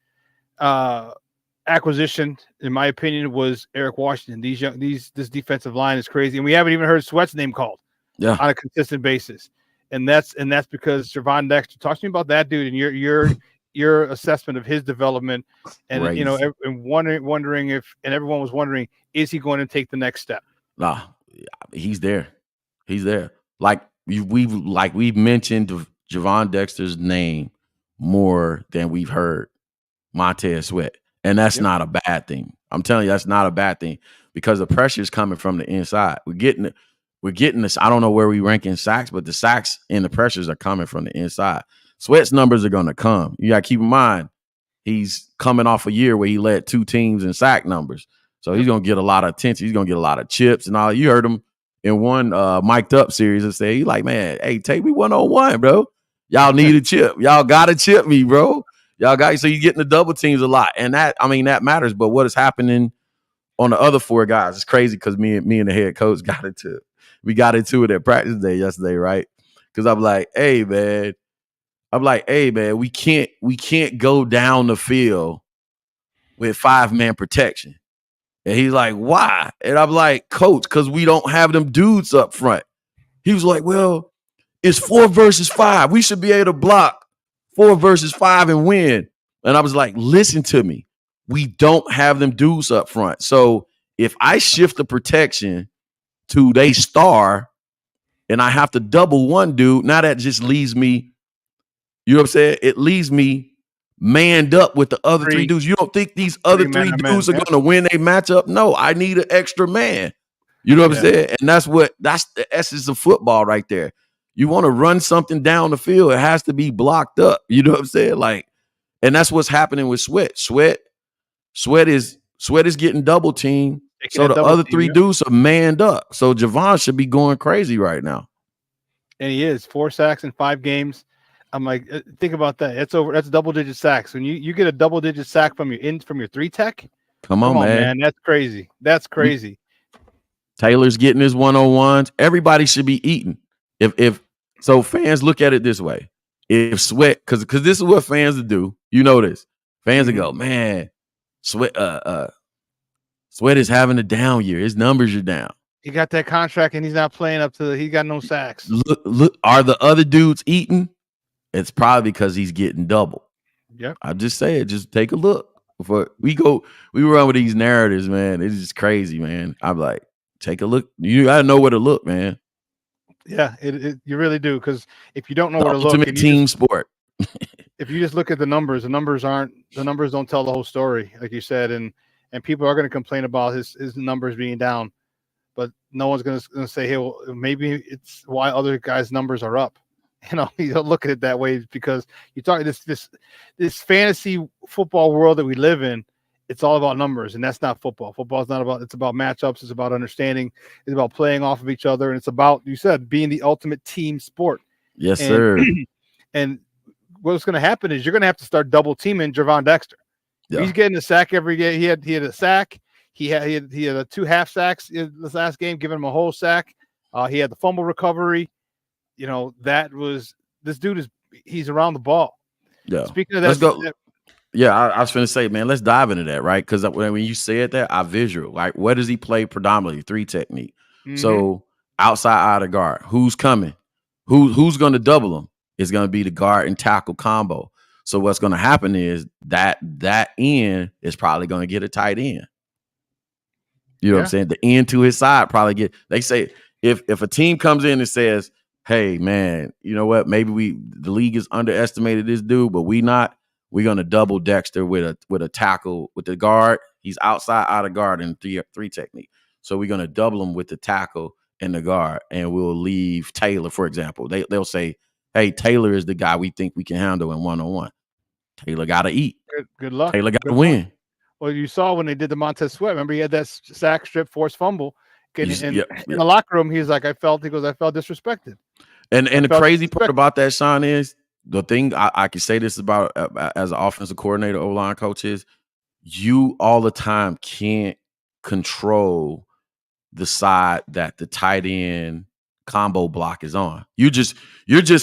acquisition, in my opinion, was Eric Washington. This defensive line is crazy, and we haven't even heard Sweat's name called on a consistent basis. And that's because Gervon Dexter. Talk to me about that dude and your assessment of his development, and and wondering if, and everyone was wondering, is he going to take the next step? Nah, he's there. He's there. Like we've mentioned Gervon Dexter's name more than we've heard Montez Sweat. And that's not a bad thing. I'm telling you, that's not a bad thing, because the pressure is coming from the inside. We're getting this. I don't know where we rank in sacks, but the sacks and the pressures are coming from the inside. Sweat's numbers are going to come. You got to keep in mind, he's coming off a year where he led 2 teams in sack numbers. So he's going to get a lot of attention. He's going to get a lot of chips and all. You heard him in one mic'd up series and say, he's like, man, hey, take me 1-on-1, bro. Y'all need a chip. Y'all got to chip me, bro. Y'all got, so you're getting the double teams a lot. And that matters. But what is happening on the other 4 guys, it's crazy, because me and the head coach got into it at practice day yesterday, right? Because I'm like, hey, man, we can't go down the field with 5-man protection. And he's like, why? And I'm like, coach, because we don't have them dudes up front. He was like, well, it's 4 versus 5. We should be able to block 4 versus 5 and win. And I was like, listen to me. We don't have them dudes up front. So if I shift the protection to they star and I have to double one dude, now that just leaves me, you know what I'm saying? It leaves me manned up with the other 3 dudes. You don't think these other 3 dudes are going to win a matchup? No, I need an extra man. You know what I'm saying? And that's the essence of football right there. You want to run something down the field, it has to be blocked up. You know what I'm saying? Like, and that's what's happening with Sweat. Sweat is getting double teamed. So the other 3 dudes are manned up. So Gervon should be going crazy right now. And he is. 4 sacks in 5 games. I'm like, think about that. That's double-digit sacks. When you get a double-digit sack from your 3 tech, come on, man. That's crazy. That's crazy. Taylor's getting his 1-on-1s. Everybody should be eating. If so, fans look at it this way. If Sweat, because this is what fans will do. You know this. Fans will go, man, Sweat is having a down year. His numbers are down. He got that contract and he's not playing up to he got no sacks. Look, are the other dudes eating? It's probably because he's getting double. Yep. I just say it. Just take a look. Before we run with these narratives, man. It's just crazy, man. I'm like, take a look. You gotta know where to look, man. Yeah, you really do. Because if you don't know where to look, ultimate team sport. If you just look at the numbers don't tell the whole story, like you said, and people are going to complain about his numbers being down, but no one's going to say, hey, well, maybe it's why other guys' numbers are up. You don't look at it that way, because you talk this fantasy football world that we live in. It's all about numbers, and that's not football. Football is not about. It's about matchups. It's about understanding. It's about playing off of each other, and it's about, you said, being the ultimate team sport. Yes, sir. And what's going to happen is you're going to have to start double teaming Gervon Dexter. Yeah. He's getting a sack every game. He had a sack. He had 2 half sacks in this last game, giving him a whole sack. He had the fumble recovery. This dude he's around the ball. Yeah. Speaking of that, let's go. Yeah, I was going to say, man, let's dive into that, right? Because when you said that, I visual. Like, what does he play predominantly? 3 technique. Mm-hmm. So outside out of guard, who's coming? Who's going to double him? It's going to be the guard and tackle combo. So what's going to happen is that end is probably going to get a tight end. You know what I'm saying? The end to his side probably get. They say if a team comes in and says, hey, man, you know what? Maybe the league has underestimated this dude, but we're gonna double Dexter with a tackle with the guard. He's outside out of guard in 3 technique. So we're gonna double him with the tackle and the guard, and we'll leave Taylor, for example. They'll say, hey, Taylor is the guy we think we can handle in 1-on-1. Taylor gotta eat. Good luck. Taylor gotta win. Well, you saw when they did the Montez Sweat. Remember, he had that sack, strip, forced fumble. In the locker room, he's like, I felt disrespected. And the crazy part about that, Shawn, is the thing I can say this about as an offensive coordinator, O-line coach, is you all the time can't control the side that the tight end combo block is on. You're just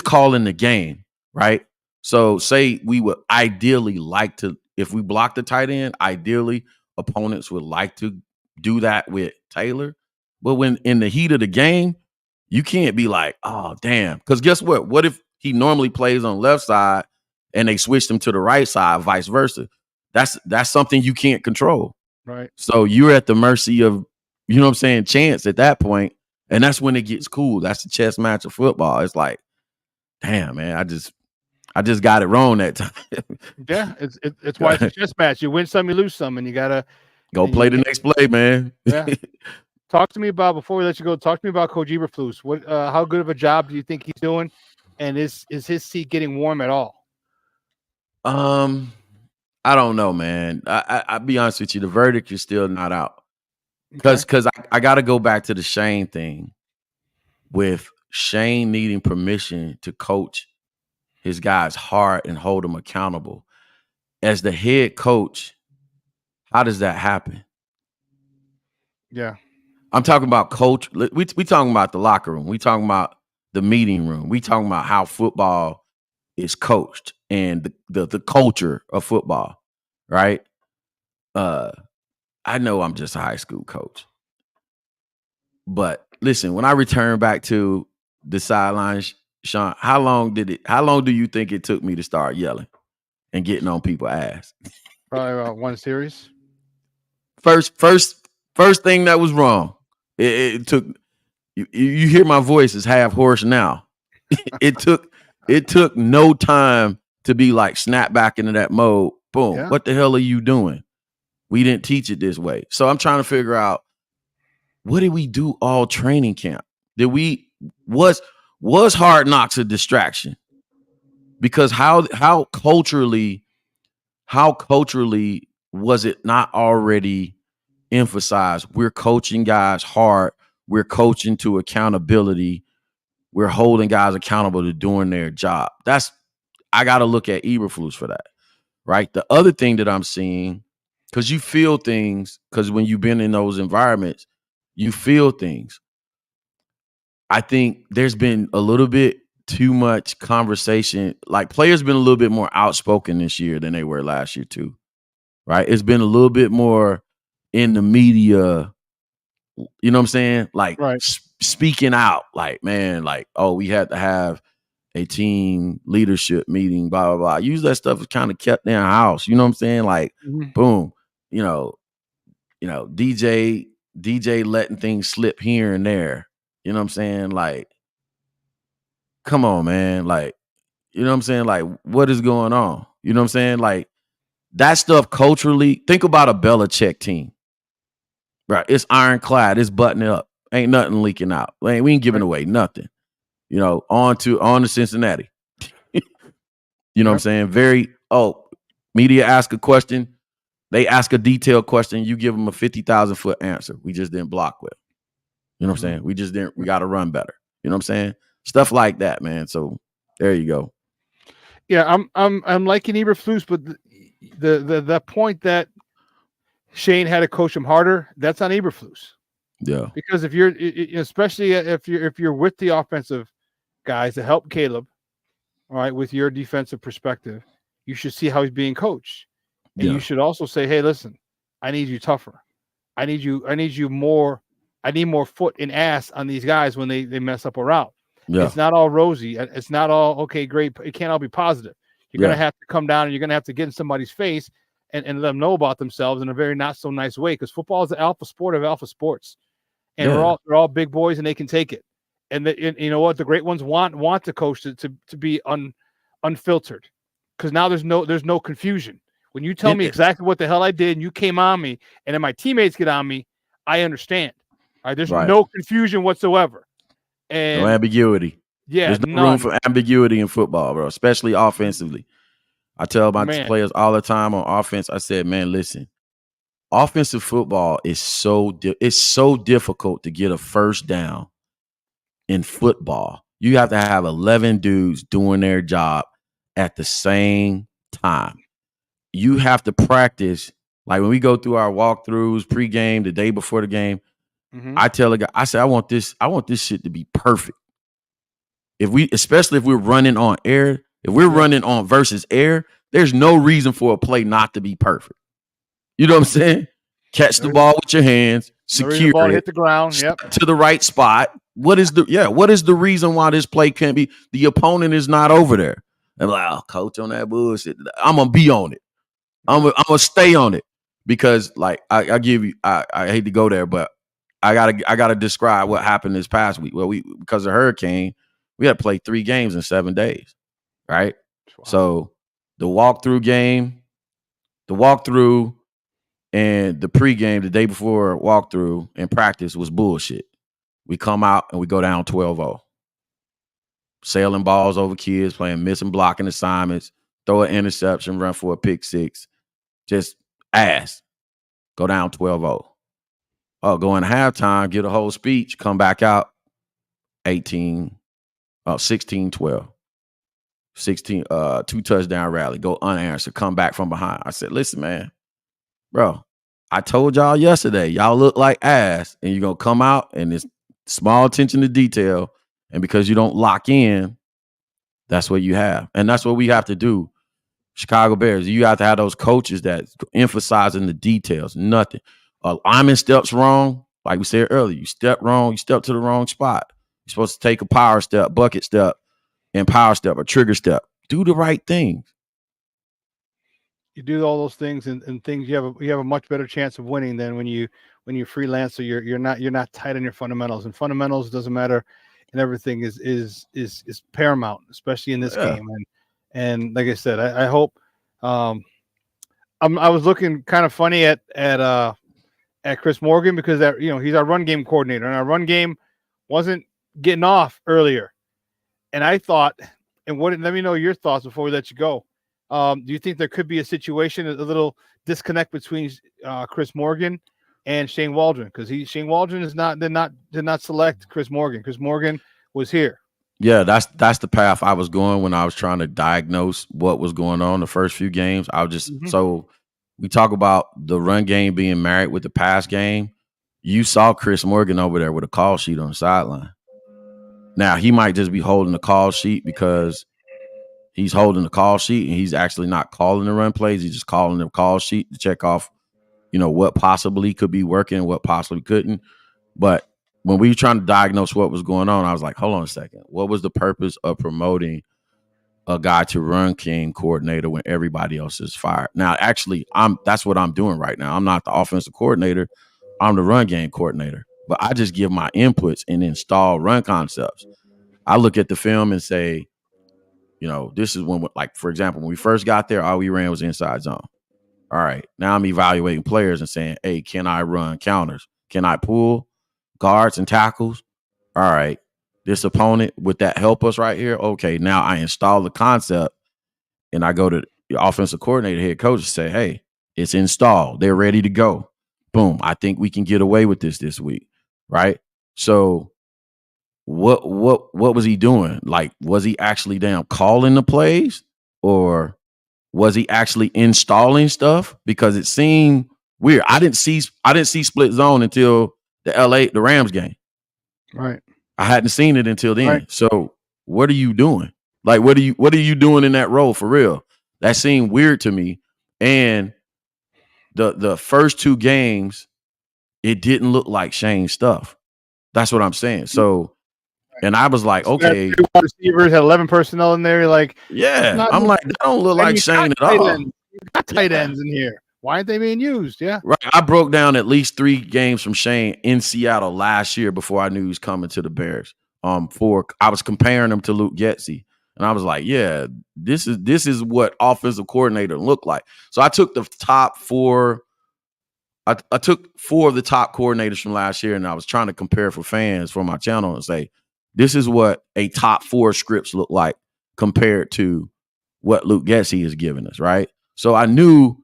calling the game, right? So say we would ideally like to, if we block the tight end, ideally opponents would like to do that with Taylor. But when in the heat of the game, you can't be like, oh, damn. Because guess what? What if he normally plays on the left side and they switched him to the right side, vice versa? That's something you can't control. Right. So you're at the mercy of, you know what I'm saying, chance at that point. And that's when it gets cool. That's the chess match of football. It's like, damn, man, I just got it wrong that time. Yeah, it's why it's a chess match. You win some, you lose some, and you gotta go play the next play, man. Yeah. Talk to me about, before we let you go, talk to me about Coach Eberflus. What how good of a job do you think he's doing? And is his seat getting warm at all? I don't know, man. I'll be honest with you. The verdict is still not out. Because I got to go back to the Shane thing, with Shane needing permission to coach his guys hard and hold them accountable. As the head coach, how does that happen? Yeah. I'm talking about coach. We talking about the locker room. We talking about the meeting room. We talking about how football is coached and the culture of football, right? I know I'm just a high school coach. But listen, when I return back to the sidelines, Shawn, how long do you think it took me to start yelling and getting on people's ass? Probably about one series. First thing that was wrong. It took you hear my voice is half hoarse now. It took no time to be like snap back into that mode. Boom. Yeah. What the hell are you doing? We didn't teach it this way. So I'm trying to figure out, what did we do all training camp? Was Hard Knocks a distraction? Because how culturally was it not already emphasized? We're coaching guys hard. We're coaching to accountability. We're holding guys accountable to doing their job. I got to look at Eberflus for that, right? The other thing that I'm seeing, because you feel things, because when you've been in those environments, you feel things. I think there's been a little bit too much conversation. Like, players been a little bit more outspoken this year than they were last year too, right? It's been a little bit more in the media, you know what I'm saying? Like, right. Speaking out, like, man, like, oh, we had to have a team leadership meeting, blah, blah, blah. Usually that stuff is kind of kept in our house, you know what I'm saying? Like, boom, you know, DJ letting things slip here and there. You know what I'm saying? Like, come on, man. Like, you know what I'm saying? Like, what is going on? You know what I'm saying? Like, that stuff culturally, think about a Belichick team. Right. It's ironclad. It's buttoned up. Ain't nothing leaking out. We ain't giving away nothing. You know, on to Cincinnati. You know what I'm saying? Media ask a question. They ask a detailed question. You give them a 50,000-foot answer. We just didn't block well. You know what I'm saying? We got to run better. You know what I'm saying? Stuff like that, man. So there you go. Yeah, I'm liking Eberflus, but the point that Shane had to coach him harder, that's on Eberflus. Yeah. Because if you're, especially if you're with the offensive guys to help Caleb, all right, with your defensive perspective, you should see how he's being coached. And you should also say, hey, listen, I need you tougher. I need you more. I need more foot and ass on these guys when they mess up a route. Yeah. It's not all rosy. It's not all, okay, great. It can't all be positive. You're going to have to come down and you're going to have to get in somebody's face and let them know about themselves in a very not so nice way, because football is the alpha sport of alpha sports. And they're all big boys and they can take it. And you know what? The great ones want the coach to be unfiltered, because now there's no confusion. When you tell me exactly what the hell I did and you came on me and then my teammates get on me, I understand. All right, there's no confusion whatsoever. And no ambiguity. Yeah. There's no room for ambiguity in football, bro, especially offensively. I tell my players all the time on offense, I said, man, listen, offensive football is so difficult to get a first down in football. You have to have 11 dudes doing their job at the same time. You have to practice. Like when we go through our walkthroughs pregame, the day before the game, I tell a guy, I say, I want this shit to be perfect. Especially if we're running on air, If we're running on versus air, there's no reason for a play not to be perfect. You know what I'm saying? Catch the ball with your hands, secure ball it, hit the ground, to the right spot. What is the reason why this play can't be? The opponent is not over there. I'm like, oh, coach on that bullshit. I'm gonna be on it. I'm gonna stay on it because, like, I hate to go there, but I gotta describe what happened this past week. Well, because of hurricane, we had to play 3 games in 7 days, right? Wow. So the walkthrough, and the pregame the day before walkthrough and practice was bullshit. We come out and we go down 12-0. Sailing balls over kids, playing missing blocking assignments, throw an interception, run for a pick 6. Just ass. Go down 12-0. Oh, go in halftime, get a whole speech, come back out 16-12. 2 touchdown rally, go unanswered, come back from behind. I said, listen, man, bro, I told y'all yesterday, y'all look like ass, and you're going to come out and it's small attention to detail, and because you don't lock in, that's what you have. And that's what we have to do. Chicago Bears, you have to have those coaches that emphasizing the details, nothing. Lineman steps wrong, like we said earlier, you step wrong, you step to the wrong spot. You're supposed to take a power step, bucket step, and power step or trigger step. Do the right things. You do all those things and things, you have a much better chance of winning than when you freelance. So you're not tight on your fundamentals, and fundamentals doesn't matter, and everything is paramount, especially in this game. And like I said, I hope. I was looking kind of funny at Chris Morgan because he's our run game coordinator, and our run game wasn't getting off earlier. And I thought, and let me know your thoughts before we let you go. Do you think there could be a situation, a little disconnect between Chris Morgan and Shane Waldron? Because Shane Waldron did not select Chris Morgan. Chris Morgan was here. Yeah, that's the path I was going when I was trying to diagnose what was going on the first few games. I was just so we talk about the run game being married with the pass game. You saw Chris Morgan over there with a call sheet on the sideline. Now, he might just be holding the call sheet because he's holding the call sheet and he's actually not calling the run plays. He's just calling the call sheet to check off, what possibly could be working and what possibly couldn't. But when we were trying to diagnose what was going on, I was like, hold on a second. What was the purpose of promoting a guy to run game coordinator when everybody else is fired? Now, actually, that's what I'm doing right now. I'm not the offensive coordinator. I'm the run game coordinator. But I just give my inputs and install run concepts. I look at the film and say, this is when, like, for example, when we first got there, all we ran was inside zone. All right, now I'm evaluating players and saying, hey, can I run counters? Can I pull guards and tackles? All right, this opponent, would that help us right here? Okay, now I install the concept and I go to the offensive coordinator, head coach, and say, hey, it's installed. They're ready to go. Boom, I think we can get away with this week, right? So what was he doing? Like, was he actually calling the plays, or was he actually installing stuff? Because it seemed weird. I didn't see split zone until the Rams game. Right. I hadn't seen it until then. Right. So what are you doing? Like, what are you doing in that role for real? That seemed weird to me. And the first 2 games, it didn't look like Shane's stuff. That's what I'm saying. So, and I was like, okay, receivers had 11 personnel in there. Like, yeah, I'm like, that don't look like Shane at all. You got tight ends in here. Why aren't they being used? Yeah, right. I broke down at least 3 games from Shane in Seattle last year before I knew he was coming to the Bears. I was comparing him to Luke Getsy, and I was like, yeah, this is what offensive coordinator look like. So I took the top 4. I took 4 of the top coordinators from last year, and I was trying to compare for fans for my channel and say, this is what a top 4 scripts look like compared to what Luke Getsy is giving us, right? So I knew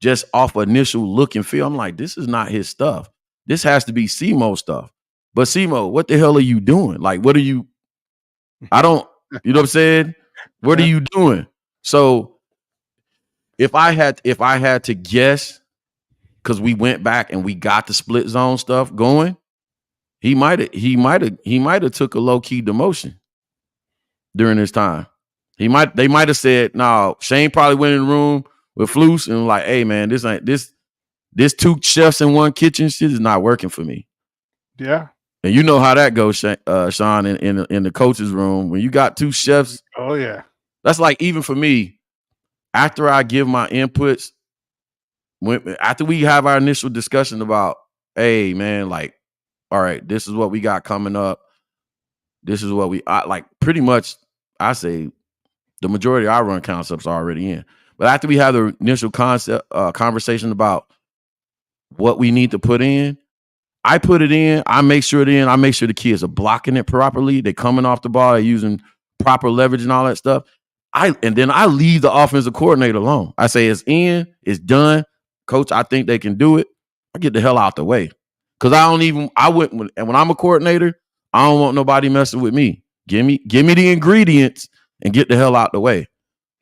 just off initial look and feel, I'm like, this is not his stuff. This has to be Simo stuff. But Simo, what the hell are you doing? Like, what are you? I don't, you know what I'm saying? What are you doing? So if I had to guess, because we went back and we got the split zone stuff going, he might have took a low key demotion during this time. They might have said, no, Shane probably went in the room with Flus and like, hey man, this 2 chefs in 1 kitchen shit is not working for me. Yeah. And you know how that goes, Shawn, in the coach's room. When you got 2 chefs, oh yeah. That's like, even for me, after I give my inputs, after we have our initial discussion about, hey man, like, all right, this is what we got coming up. This is what like pretty much I say the majority of our run concepts are already in. But after we have the initial conversation about what we need to put in, I put it in, I make sure the kids are blocking it properly. They're coming off the ball, they're using proper leverage and all that stuff. And then I leave the offensive coordinator alone. I say it's in, it's done. Coach, I think they can do it. I get the hell out the way. Because when I'm a coordinator, I don't want nobody messing with me. Give me the ingredients and get the hell out the way.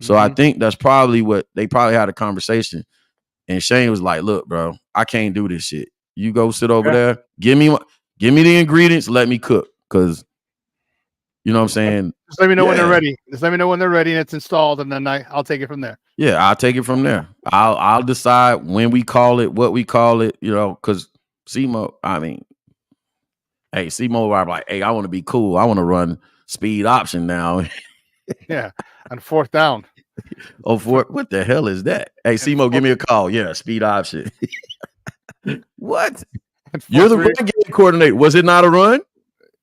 So I think that's probably what they probably had a conversation. And Shane was like, look, bro, I can't do this shit. You go sit over there. Give me the ingredients. Let me cook. Because, you know what I'm saying? Just let me know when they're ready. Just let me know when they're ready and it's installed, and then I'll take it from there. Yeah, I'll take it from there. I'll decide when we call it, what we call it, you know, because Simo, I'm like, hey, I want to be cool. I want to run speed option now. Yeah, on 4th down. What the hell is that? Hey, Simo, give me a call. Yeah, speed option. What? You're the run game coordinator. Was it not a run?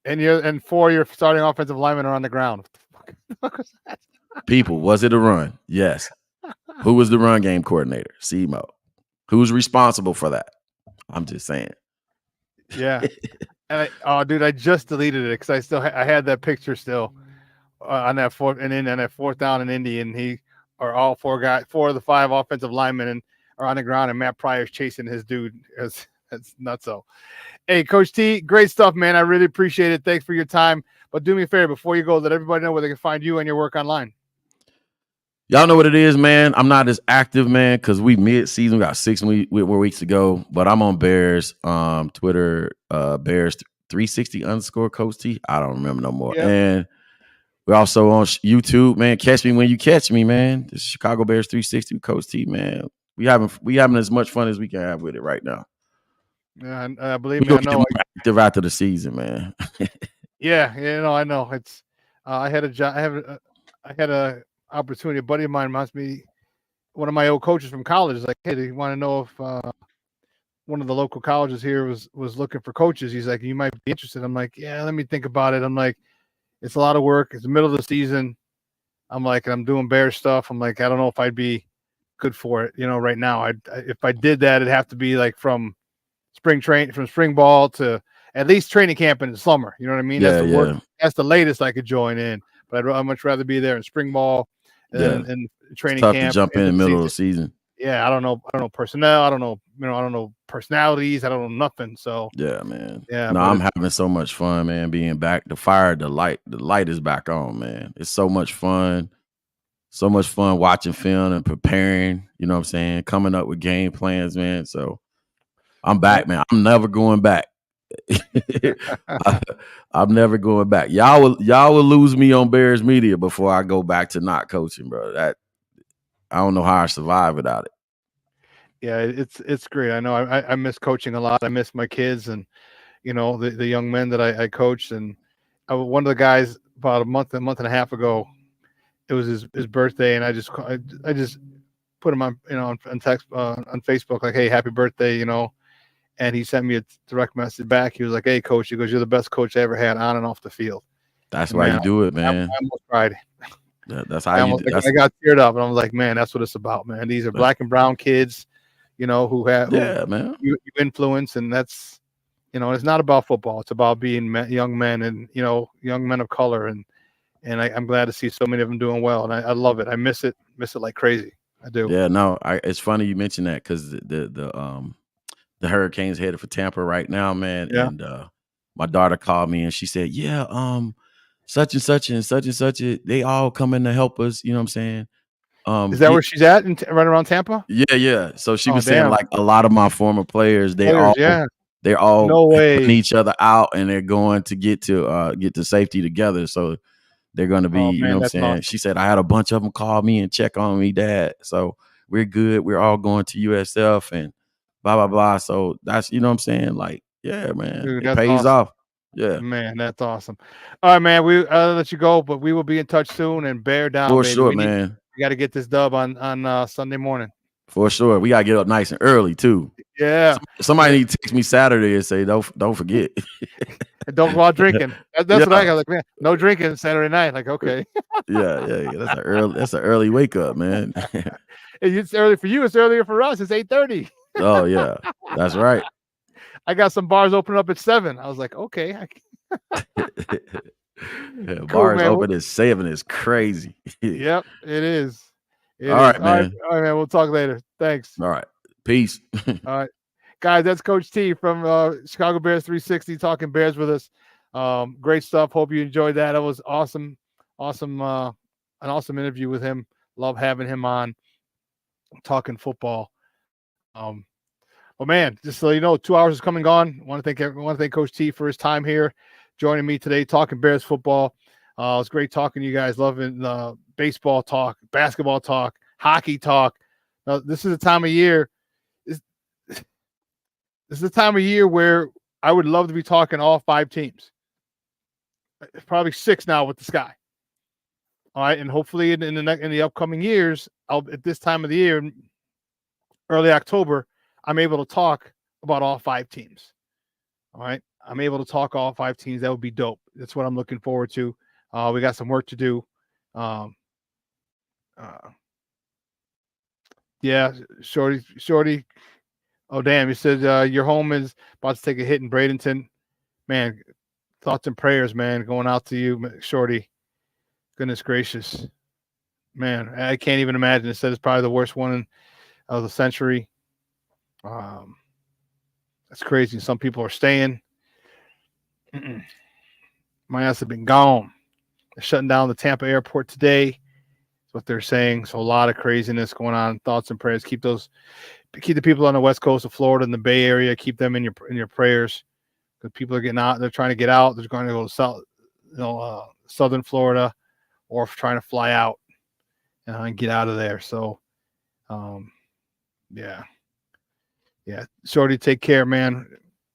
And 4 your starting offensive linemen are on the ground. What the fuck was that? People, was it a run? Yes. Who was the run game coordinator? Simo. Who's responsible for that? I'm just saying. Yeah. And dude, I just deleted it because I had that picture still on that 4th down in Indy, and all 4 of the 5 offensive linemen are on the ground, and Matt Pryor's chasing his dude. That's nuts. So, hey, Coach T, great stuff, man. I really appreciate it. Thanks for your time. But do me a favor before you go, let everybody know where they can find you and your work online. Y'all know what it is, man. I'm not as active, man, because we mid-season. We got 6 more weeks to go. But I'm on Bears Twitter, Bears 360 _ Coach T. I don't remember no more. Yeah. And we're also on YouTube, man. Catch me when you catch me, man. This is Chicago Bears 360 with Coach T, man. We having as much fun as we can have with it right now. Yeah, and I believe me, I know. Get active after the season, man. Yeah, I know. It's I had a opportunity. A buddy of mine must be one of my old coaches from college. Is like, hey, do you want to know if one of the local colleges here was looking for coaches? He's like, you might be interested. I'm like, yeah, let me think about it. I'm like, it's a lot of work. It's the middle of the season. I'm like, I'm doing Bear stuff. I'm like, I don't know if I'd be good for it. Right now, if I did that, it'd have to be like from spring ball to at least training camp in the summer. You know what I mean? That's the work. That's the latest I could join in. But I'd much rather be there in spring ball and training camp. To jump in the middle of the season. Yeah, I don't know personnel. I don't know personalities. I don't know nothing. So yeah, man. Yeah, no, I'm having so much fun, man. Being back, the light is back on, man. It's so much fun. So much fun watching film and preparing. You know what I'm saying? Coming up with game plans, man. So I'm back, man. I'm never going back. I'm never going back. Y'all will lose me on Bears media before I go back to not coaching, bro. That I don't know how I survive without it. Yeah, it's great. I know I miss coaching a lot. I miss my kids and the young men that I coached. And one of the guys about a month and a half ago, it was his birthday, and I just put him on on text on Facebook like, hey, happy birthday, and he sent me a direct message back. He was like, hey, coach, he goes, you're the best coach I ever had on and off the field. That's why you do it, man. I almost cried. That's how you do it. I got teared up, and I was like, man, that's what it's about, man. These are black and brown kids, who man, you influence, and that's, it's not about football. It's about being young men and, young men of color. And I'm glad to see so many of them doing well. And I love it. I miss it like crazy. I do. Yeah, no, it's funny you mentioned that because the Hurricanes headed for Tampa right now, man. Yeah. And my daughter called me and she said, yeah, such and such and such and such, they all coming to help us. You know what I'm saying? Is that where she's at right around Tampa? Yeah. So she was saying like a lot of my former players, they're all no way helping each other out, and they're going to get to safety together. So They're going to be, you know what I'm saying? Awesome. She said, I had a bunch of them call me and check on me, Dad. So we're good. We're all going to USF and blah, blah, blah. So that's, you know what I'm saying? Like, yeah, man, Dude, it pays awesome. off. Yeah. Man, that's awesome. All right, man. I'll let you go, but we will be in touch soon and bear down, For baby. sure, man. We got to get this dub on Sunday morning. For sure. We got to get up nice and early, too. Yeah. Somebody need to text me Saturday and say, don't forget. And don't go out drinking. That's what I got. Like, man, no drinking Saturday night. Like, okay. Yeah. That's an early wake up, man. It's early for you. It's earlier for us. It's 8:30. Oh, yeah. That's right. I got some bars open up at 7. I was like, okay. Yeah, bars open at 7 is crazy. Yep, it is. All right, man. All right, man. We'll talk later. Thanks. All right. Peace. All right. Guys, that's Coach T from Chicago Bears 360 talking Bears with us. Great stuff. Hope you enjoyed that. It was awesome. An awesome interview with him. Love having him on talking football. Well, man, just so you know, 2 hours is coming on. I want to thank Coach T for his time here, joining me today, talking Bears football. It was great talking to you guys, loving baseball talk, basketball talk, hockey talk. This is the time of year. This is the time of year where I would love to be talking all 5 teams. Probably 6 now with the Sky. All right, and hopefully in the upcoming years, at this time of the year, early October, I'm able to talk about all 5 teams. All right. I'm able to talk all 5 teams. That would be dope. That's what I'm looking forward to. We got some work to do. Yeah, Shorty. Oh, damn. He said your home is about to take a hit in Bradenton. Man, thoughts and prayers, man, going out to you, Shorty. Goodness gracious. Man, I can't even imagine. It said it's probably the worst one of the century. That's crazy. Some people are staying. My ass have been gone. They're shutting down the Tampa airport today. That's what they're saying. So a lot of craziness going on. Thoughts and prayers. Keep the people on the west coast of Florida and the Bay Area. Keep them in your prayers. Because people are getting out. They're trying to get out. They're going to go to southern Florida, or trying to fly out and get out of there. So, yeah. Shorty, take care, man.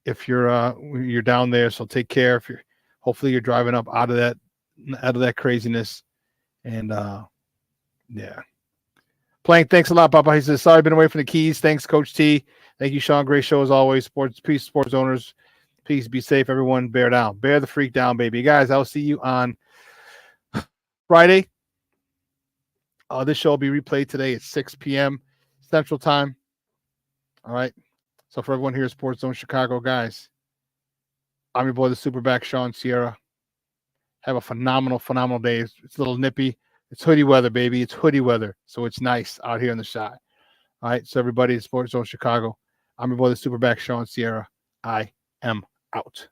If you're down there, so take care. Hopefully you're driving up out of that craziness. And yeah. Plank, thanks a lot, Papa. He says, sorry, been away from the keys. Thanks, Coach T. Thank you, Shawn. Great show as always. Peace, sports owners. Peace, be safe, everyone. Bear down. Bear the freak down, baby. Guys, I'll see you on Friday. This show will be replayed today at 6 p.m. Central Time. All right. So for everyone here at Sports Zone Chicago, guys, I'm your boy, the SuperBack, Shawn Sierra. Have a phenomenal day. It's a little nippy. It's hoodie weather, baby. It's hoodie weather. So it's nice out here in the shot. All right. So everybody at Sports Zone Chicago, I'm your boy, the SuperBack, Shawn Sierra. I am out.